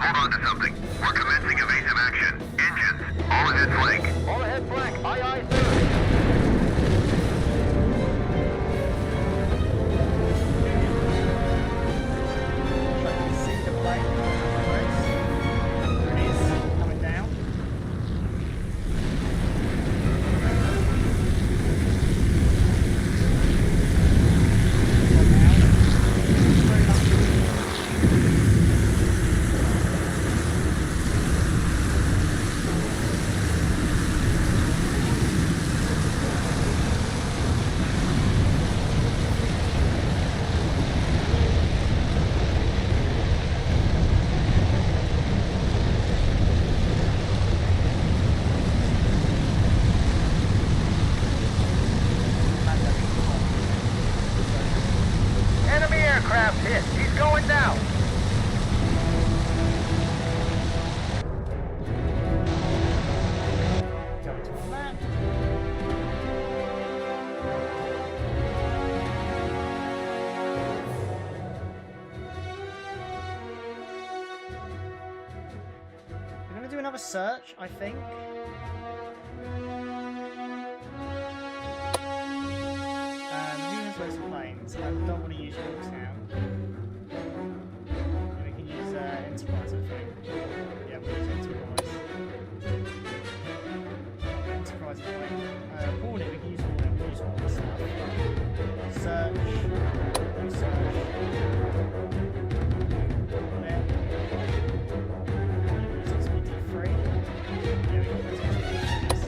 Hold on to something. We're commencing evasive action. Engines, all ahead flank. All ahead flank. Aye, aye, sir. See the plane. There it is, coming down. Enemy aircraft hit. He's going down. Go to the map. We're going to do another search, I think. Venus loads of planes. I don't want to use yours now. Yeah, we can use Enterprise, I think. Yeah, we'll use Enterprise. Enterprise is fine. Hornet, we can use Hornet. We'll use Hornet stuff. Search. Do search. Hornet. Use XPD3. Yeah, we can use XPD3.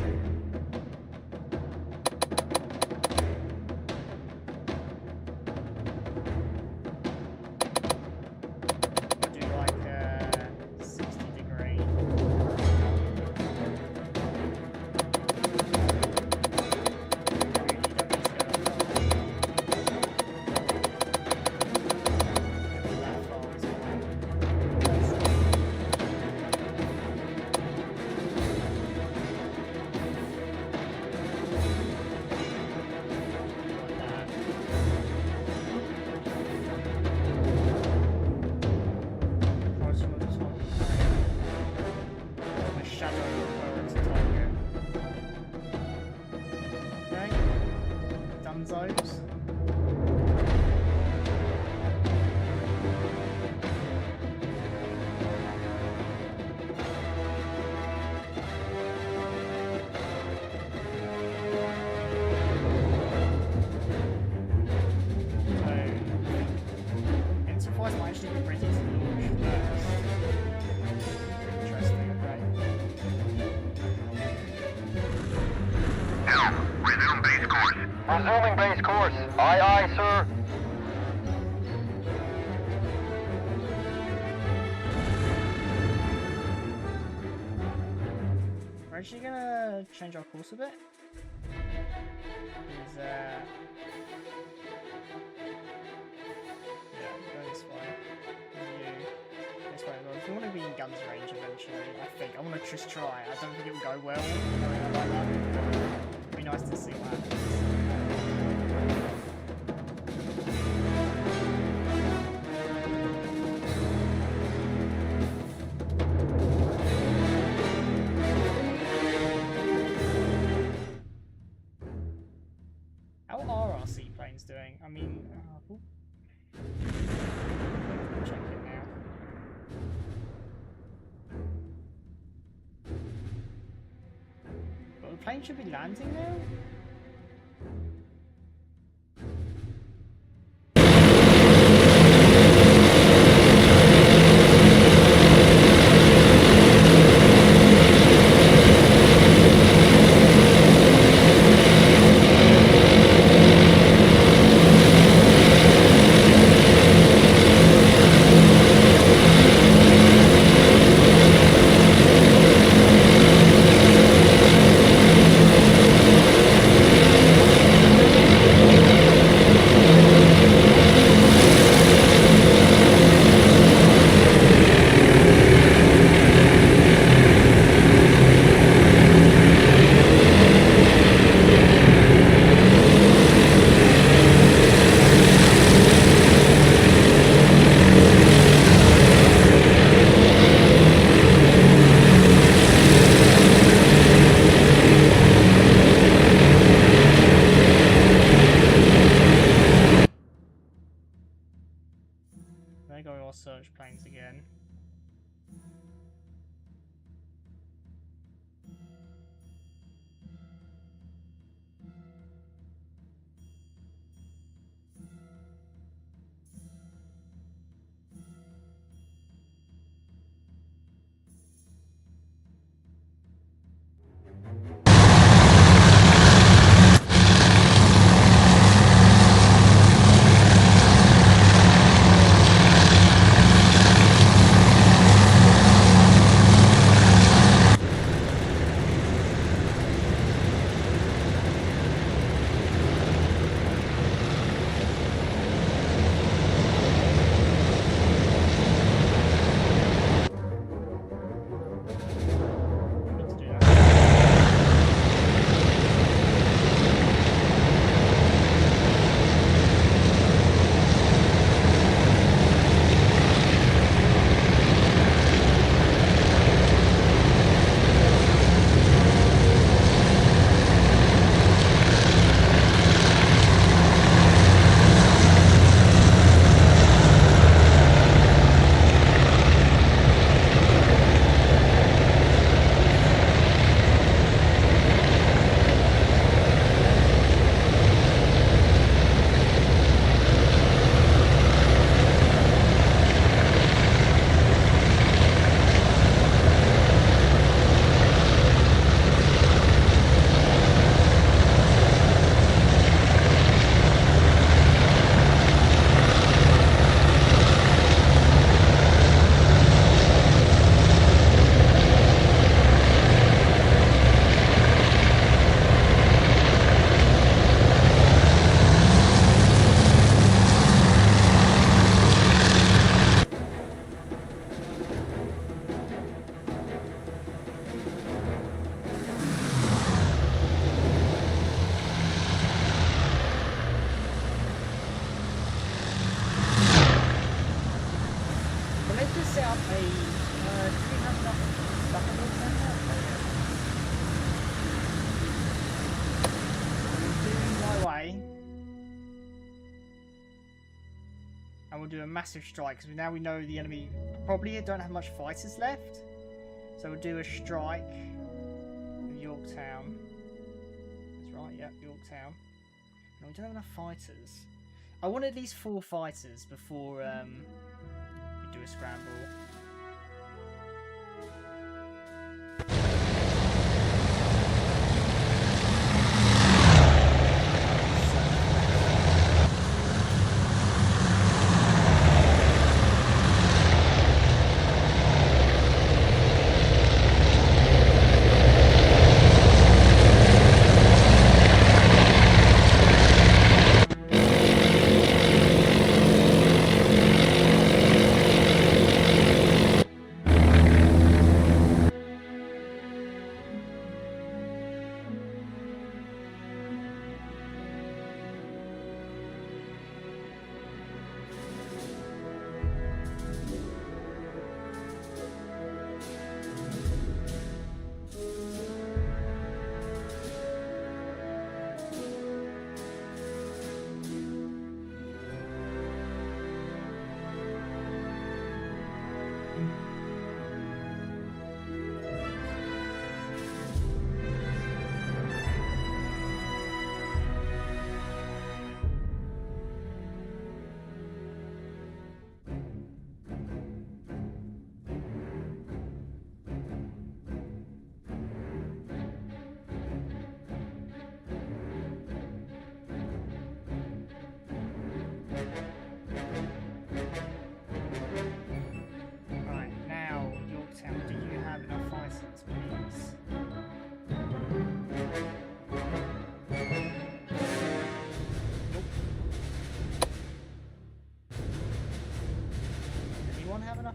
Do like 60 degree. Dunzos. Enterprise might actually be ready to launch first. Interesting, okay. Helm, resume base course. Resuming base course. Aye, aye, sir. We're actually gonna change our course a bit. Because, yeah, go this way. You, this way as well. If you want to be in guns range eventually, I think. I want to just try. I don't think it will go well. Like that. It'd be nice to see what happens. How are our seaplanes doing? I mean, check it now. But the plane should be landing now? research planes again. Set up a, do we have enough stuff in this center? Doing my way. And we'll do a massive strike, because now we know the enemy probably don't have much fighters left. So we'll do a strike with Yorktown. That's right, yep, Yorktown. No, we don't have enough fighters. I want at least 4 fighters before we do a scramble.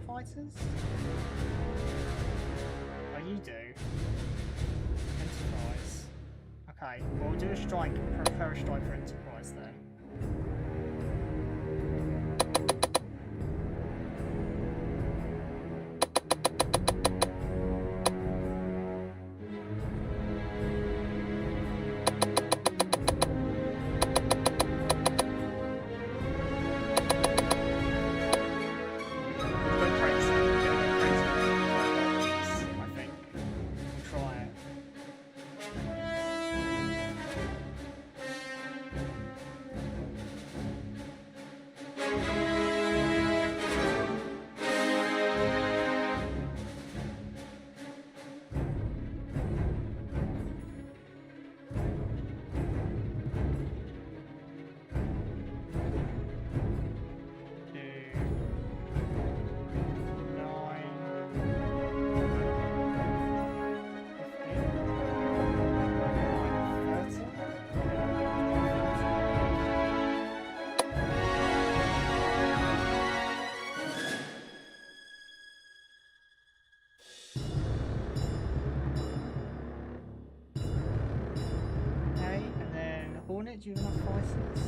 Fighters? Oh, you do. Enterprise. Okay, well, we'll do a strike, prepare a strike for Enterprise then. devices?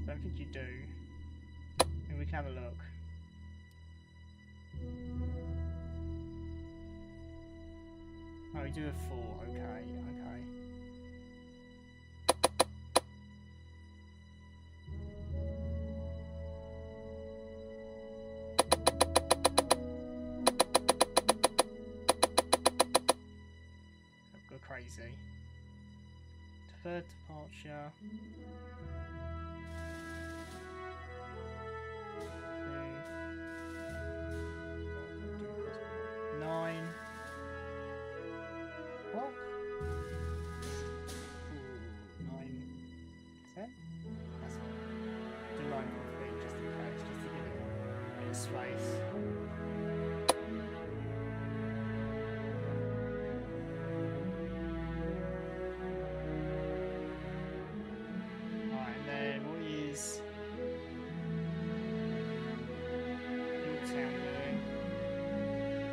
I don't think you do. Maybe we can have a look. Oh, we do have 4. Okay, okay. Go crazy. Deferred departure. 9. What? Ooh, 9, 10? That's fine. Do 9 quickly, just in case, just to give it a bit of space. Alright, and then what is Yorktown doing?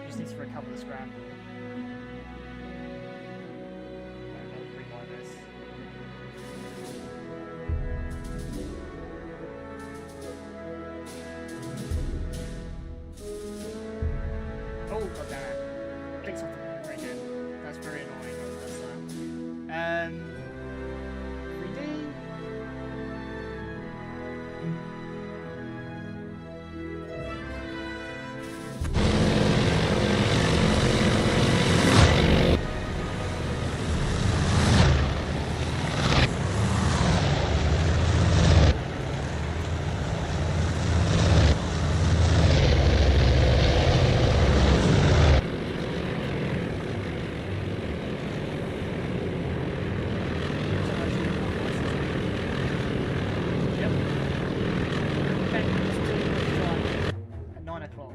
Just needs to recover the scramble. Oh, god damn it. Clicks off the radio. That's very annoying. That's that. 3D. Yep. Okay, let's do it at 9 o'clock.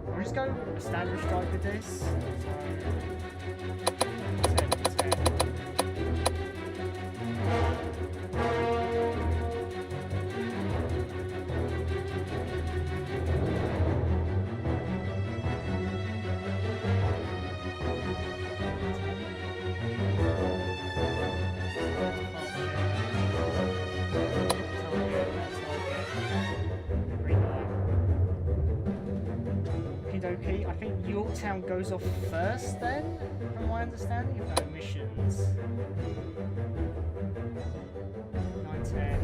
We'll just go standard strike with this. 10, 10. Okie, I think Yorktown goes off first then, from my understanding, if no missions. 9:10,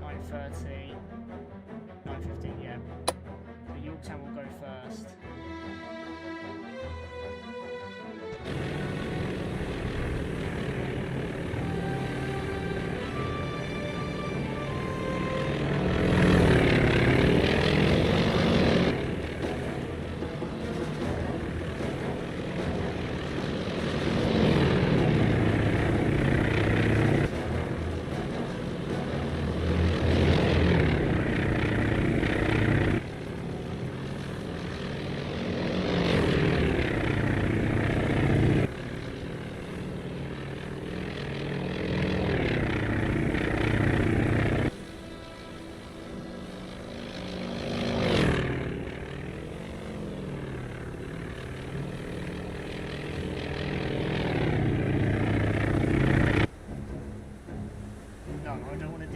9:30, 9:15, yeah. So Yorktown will go first.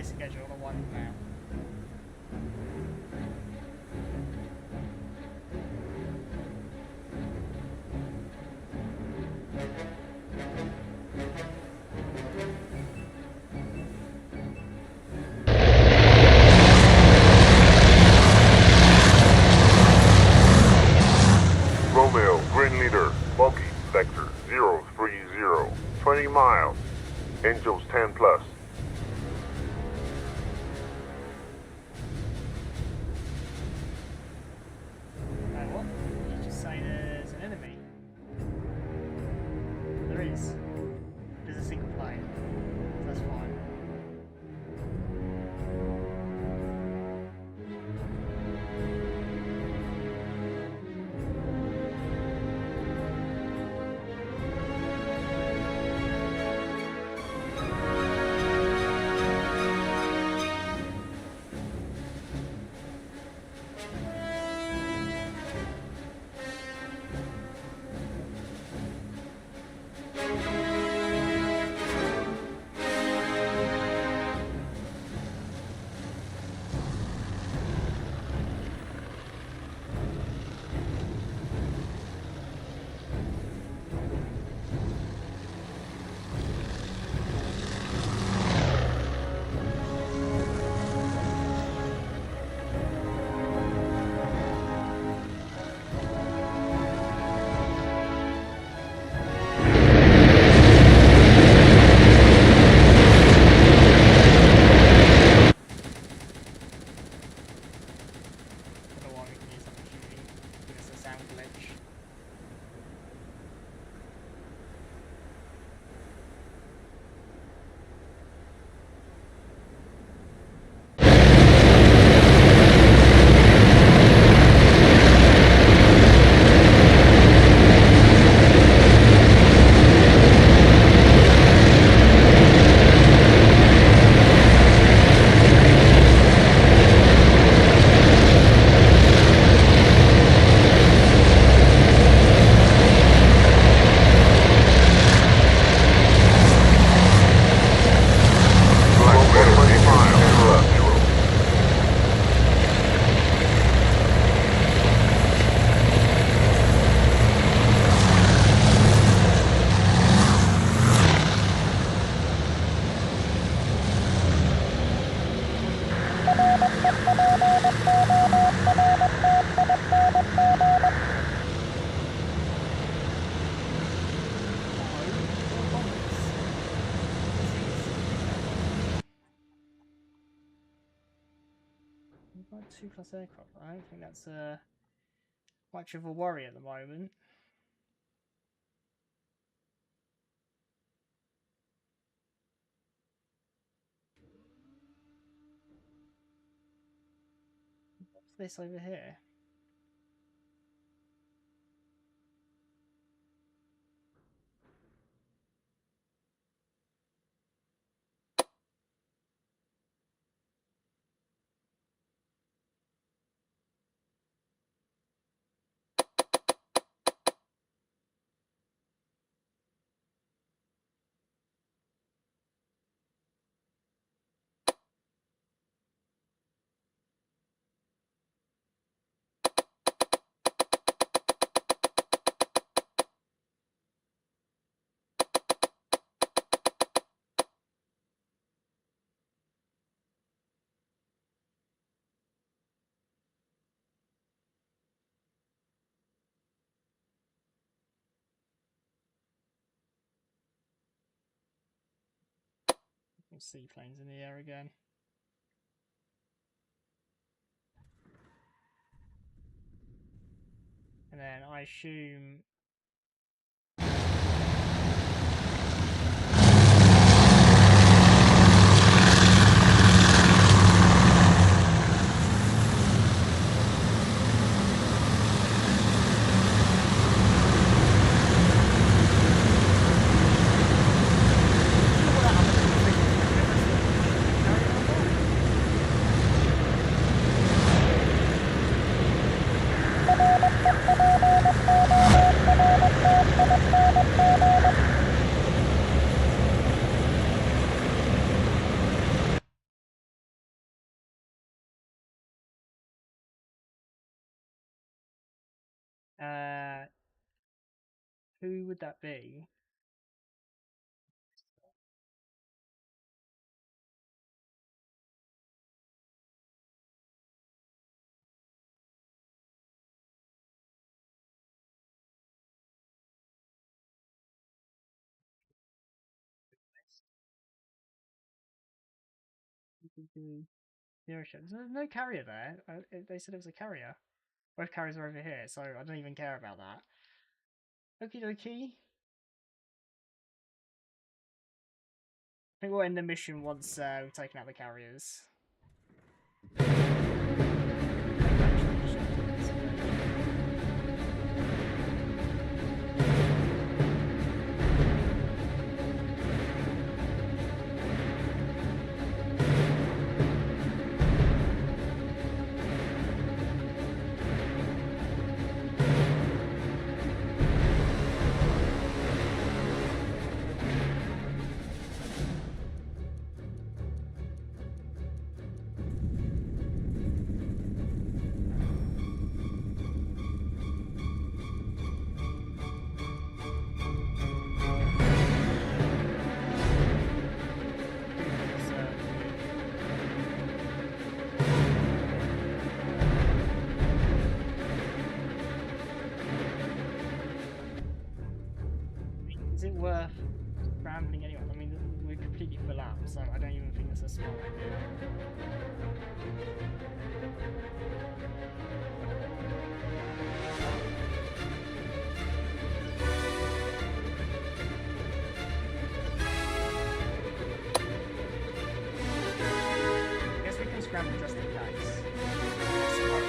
Schedule on one now. Romeo, Green Leader, Bogey, Vector 030, 20 miles, Angels 10 plus. What? Did you just say there's an enemy? There is. There's a single player. That's fine. About 2+ aircraft. I don't think that's much of a worry at the moment. What's this over here? Seaplanes in the air again. And then I assume who would that be? There's no carrier there. They said it was a carrier. Both carriers are over here, so I don't even care about that. Okie dokie. I think we'll end the mission once we've taken out the carriers. Is it worth scrambling anyway? I mean, we're completely full up, so I don't even think that's a smart idea. I guess we can scramble just in case. I suppose.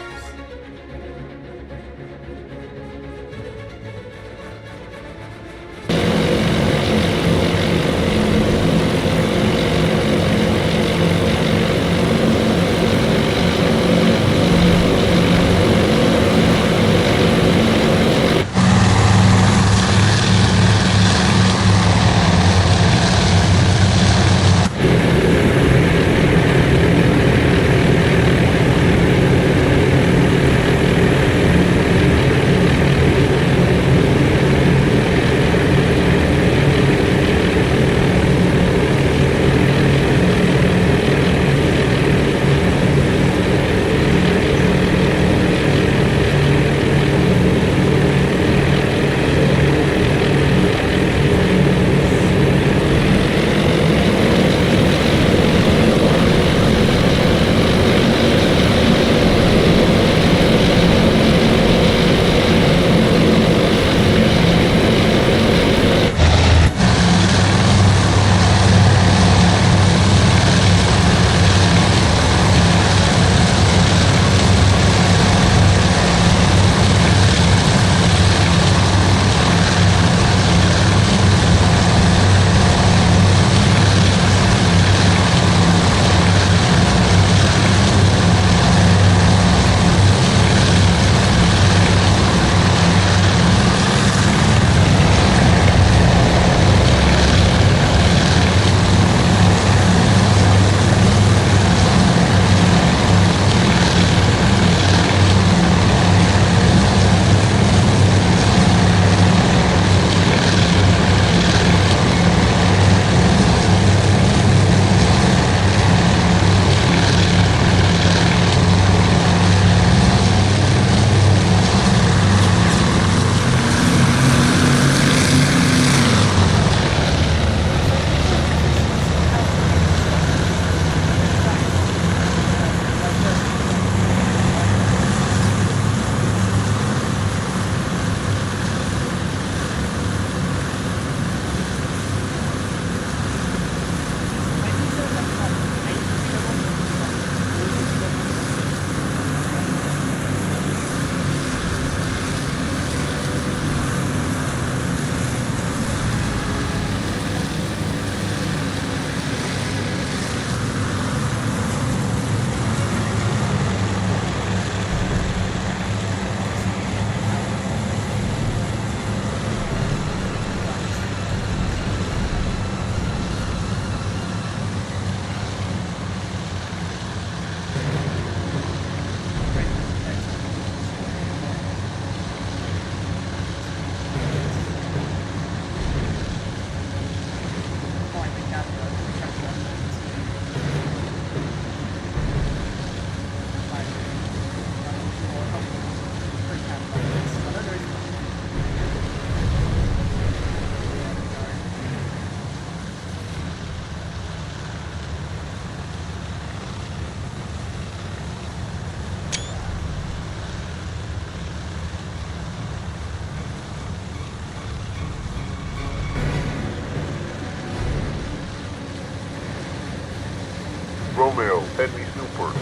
Romeo, enemy super.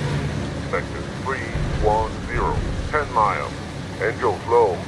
Vector 310, 10 miles. Angels low.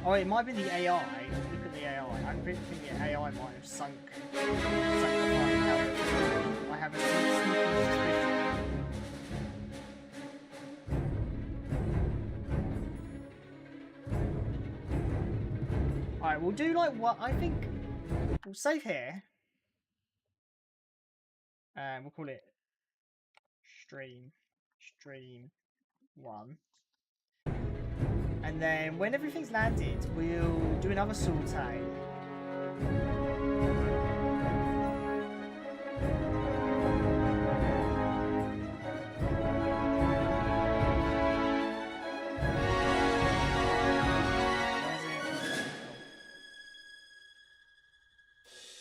Oh, it might be the AI. Look at the AI. I really think the AI might have sunk the party carrier. I have a sneaky suspicion. Alright, we'll do like what I think. We'll save here. We'll call it stream 1. And then when everything's landed, we'll do another saute.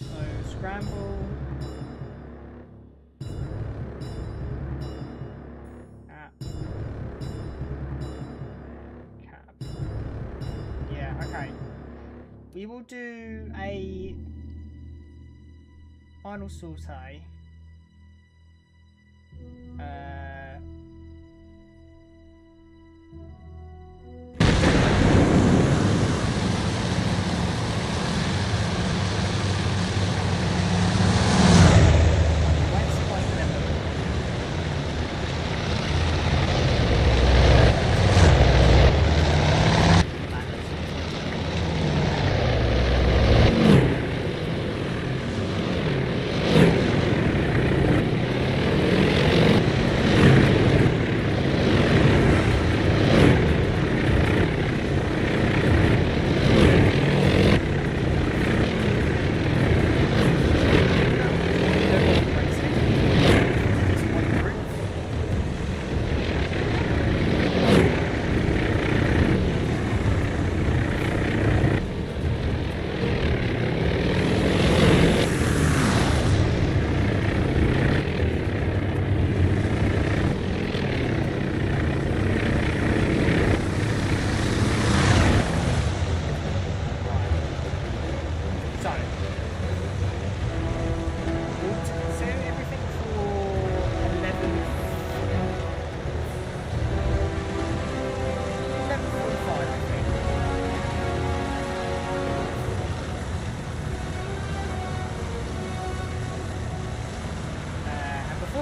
So scramble. Okay, we will do a final saute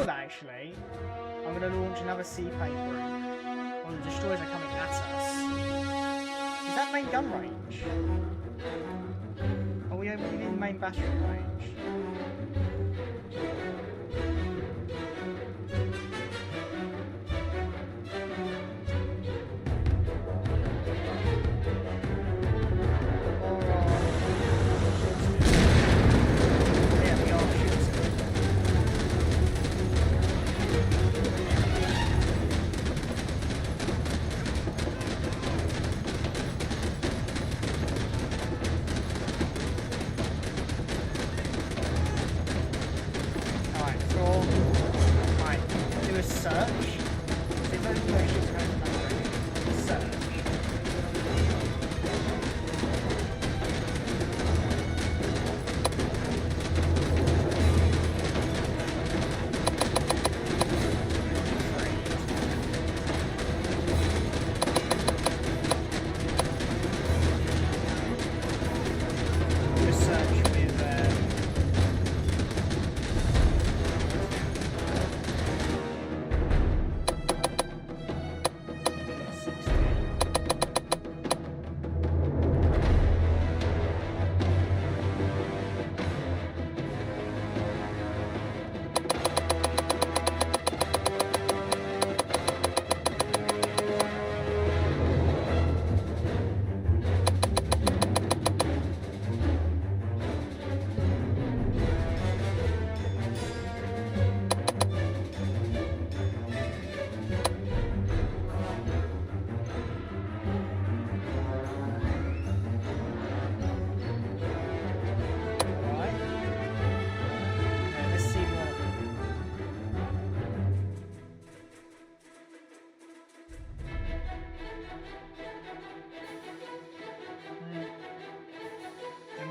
Actually, I'm going to launch another seaplane group. Well, the destroyers are coming at us. Is that main gun range? Are we in main battery range?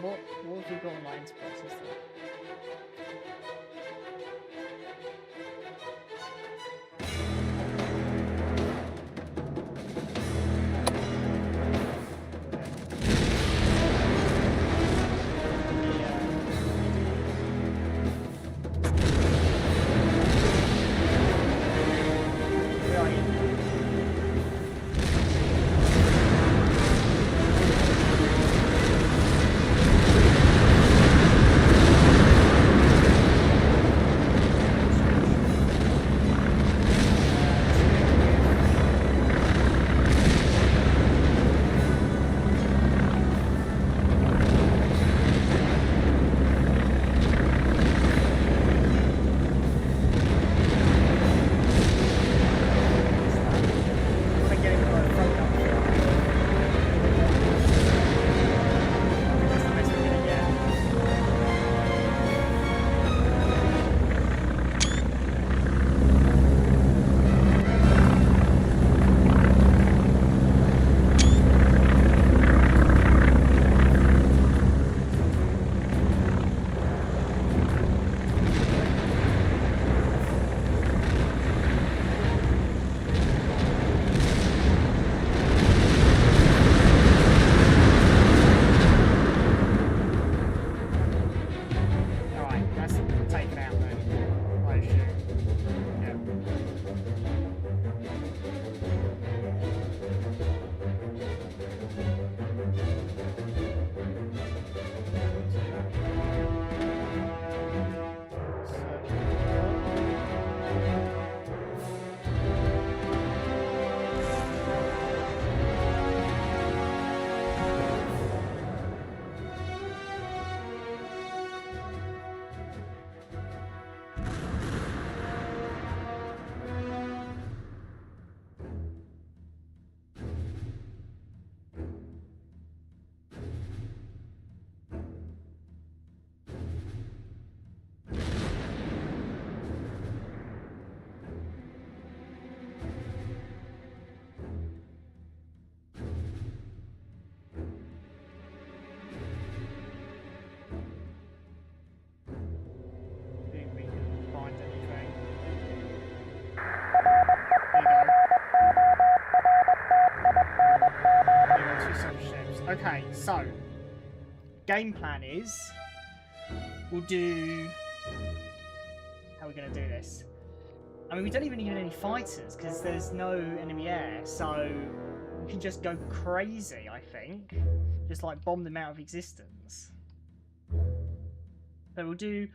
What have we got on my enterprise instead? Okay, so game plan is we'll do. How are we going to do this? I mean, we don't even need any fighters because there's no enemy air, so we can just go crazy. I think, just like bomb them out of existence. So we'll do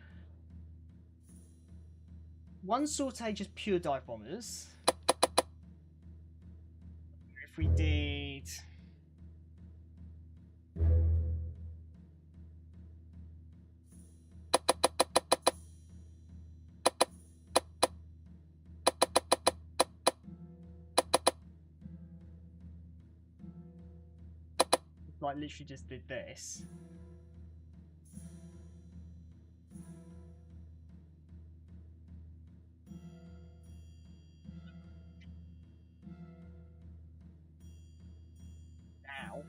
one saute just pure dive bombers. If we did. Like literally just did this. Now.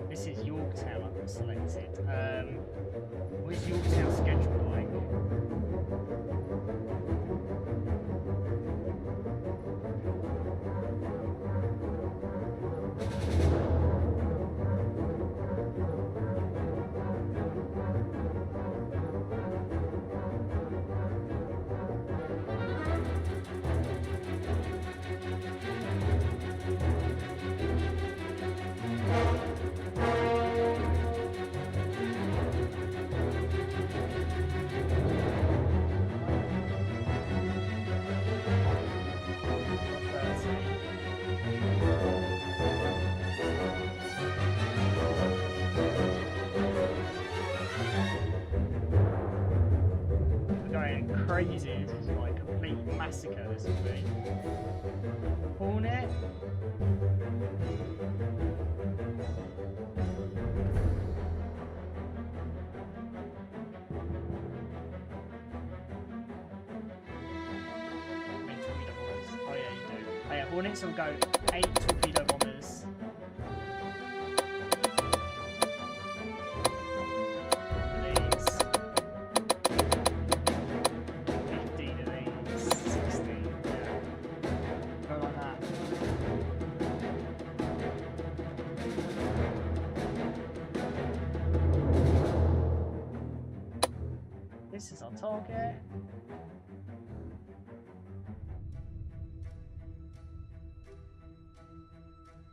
This is Yorktown I've got selected. What is Yorktown's schedule like? Crazy, this is like a complete massacre, this will be. Hornet. Oh yeah, you do. Oh yeah, Hornets will go 8 torpedo bombers. This is our target.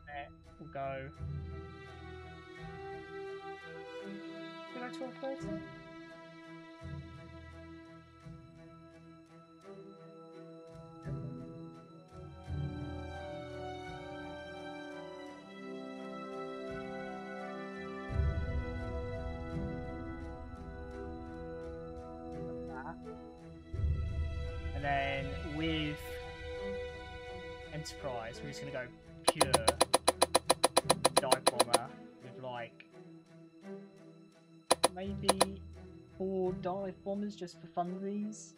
There, we'll go. Did I 1230? And then with Enterprise, we're just going to go pure dive bomber with like maybe 4 dive bombers just for funsies.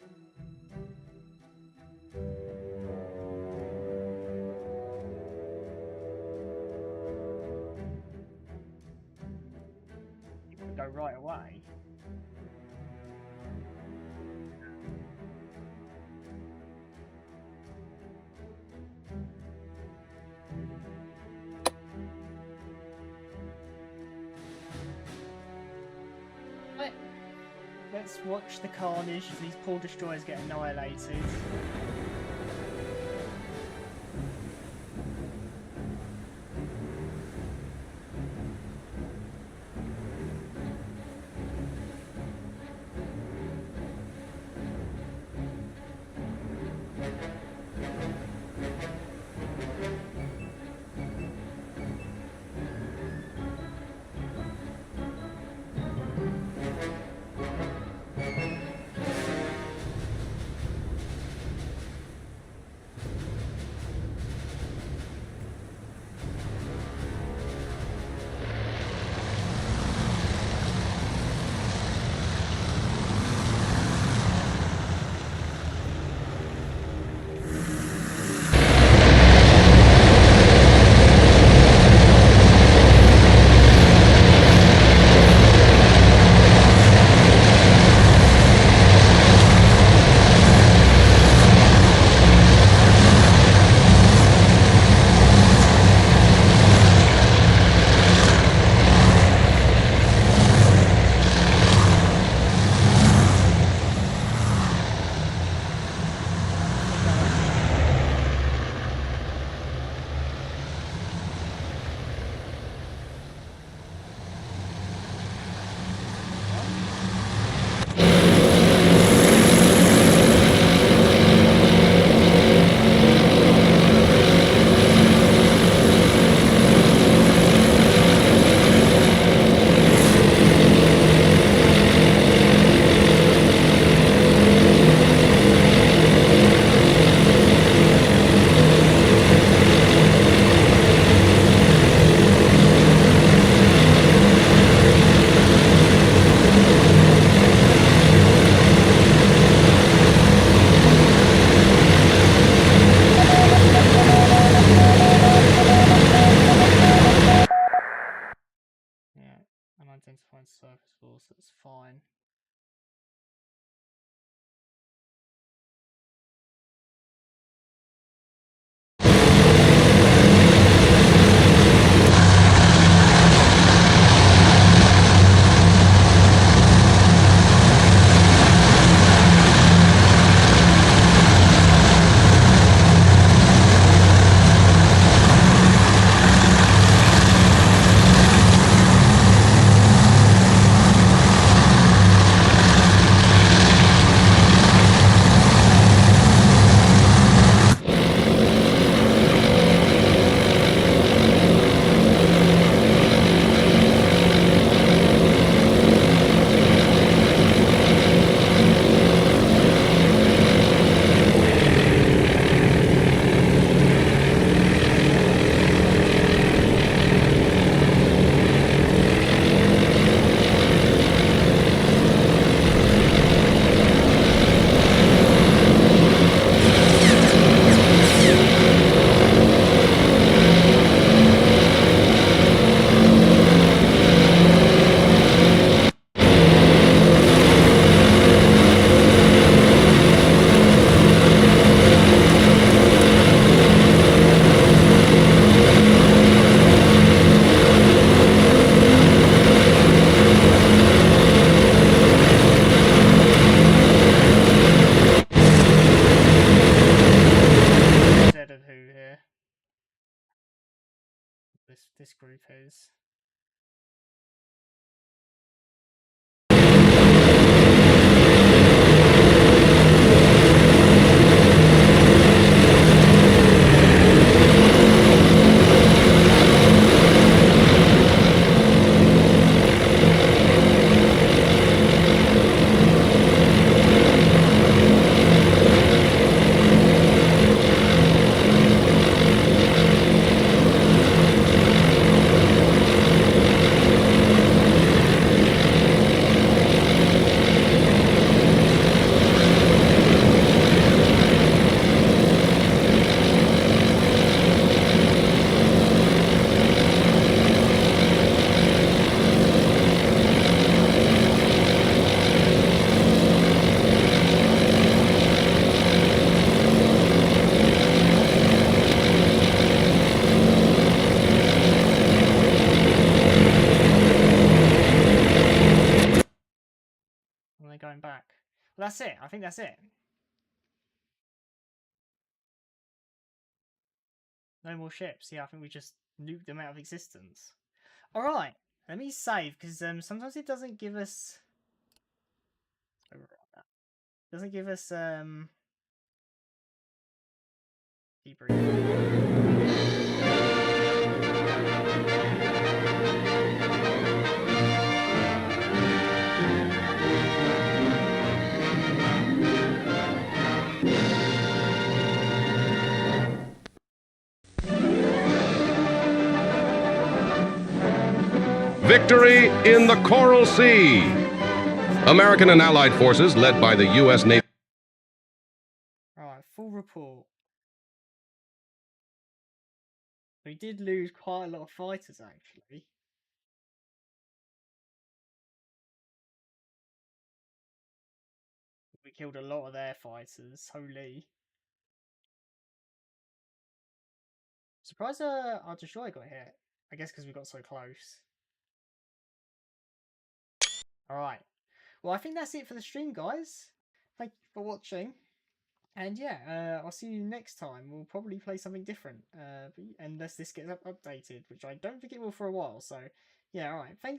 You can go right away. Let's watch the carnage as these poor destroyers get annihilated. identifying surface force, that's fine. This group is. And they're going back. Well, that's it. I think that's it. No more ships. Yeah, I think we just nuked them out of existence. Alright, let me save, because sometimes it doesn't give us... Overwrite that. Doesn't give us... Victory in the Coral Sea. American and Allied forces, led by the U.S. Navy. Alright, full report. We did lose quite a lot of fighters, actually. We killed a lot of their fighters, holy. Surprised our destroyer got hit. I guess because we got so close. Alright. Well, I think that's it for the stream, guys. Thank you for watching. And yeah, I'll see you next time. We'll probably play something different. Unless this gets updated, which I don't think it will for a while. So, yeah, alright. Thank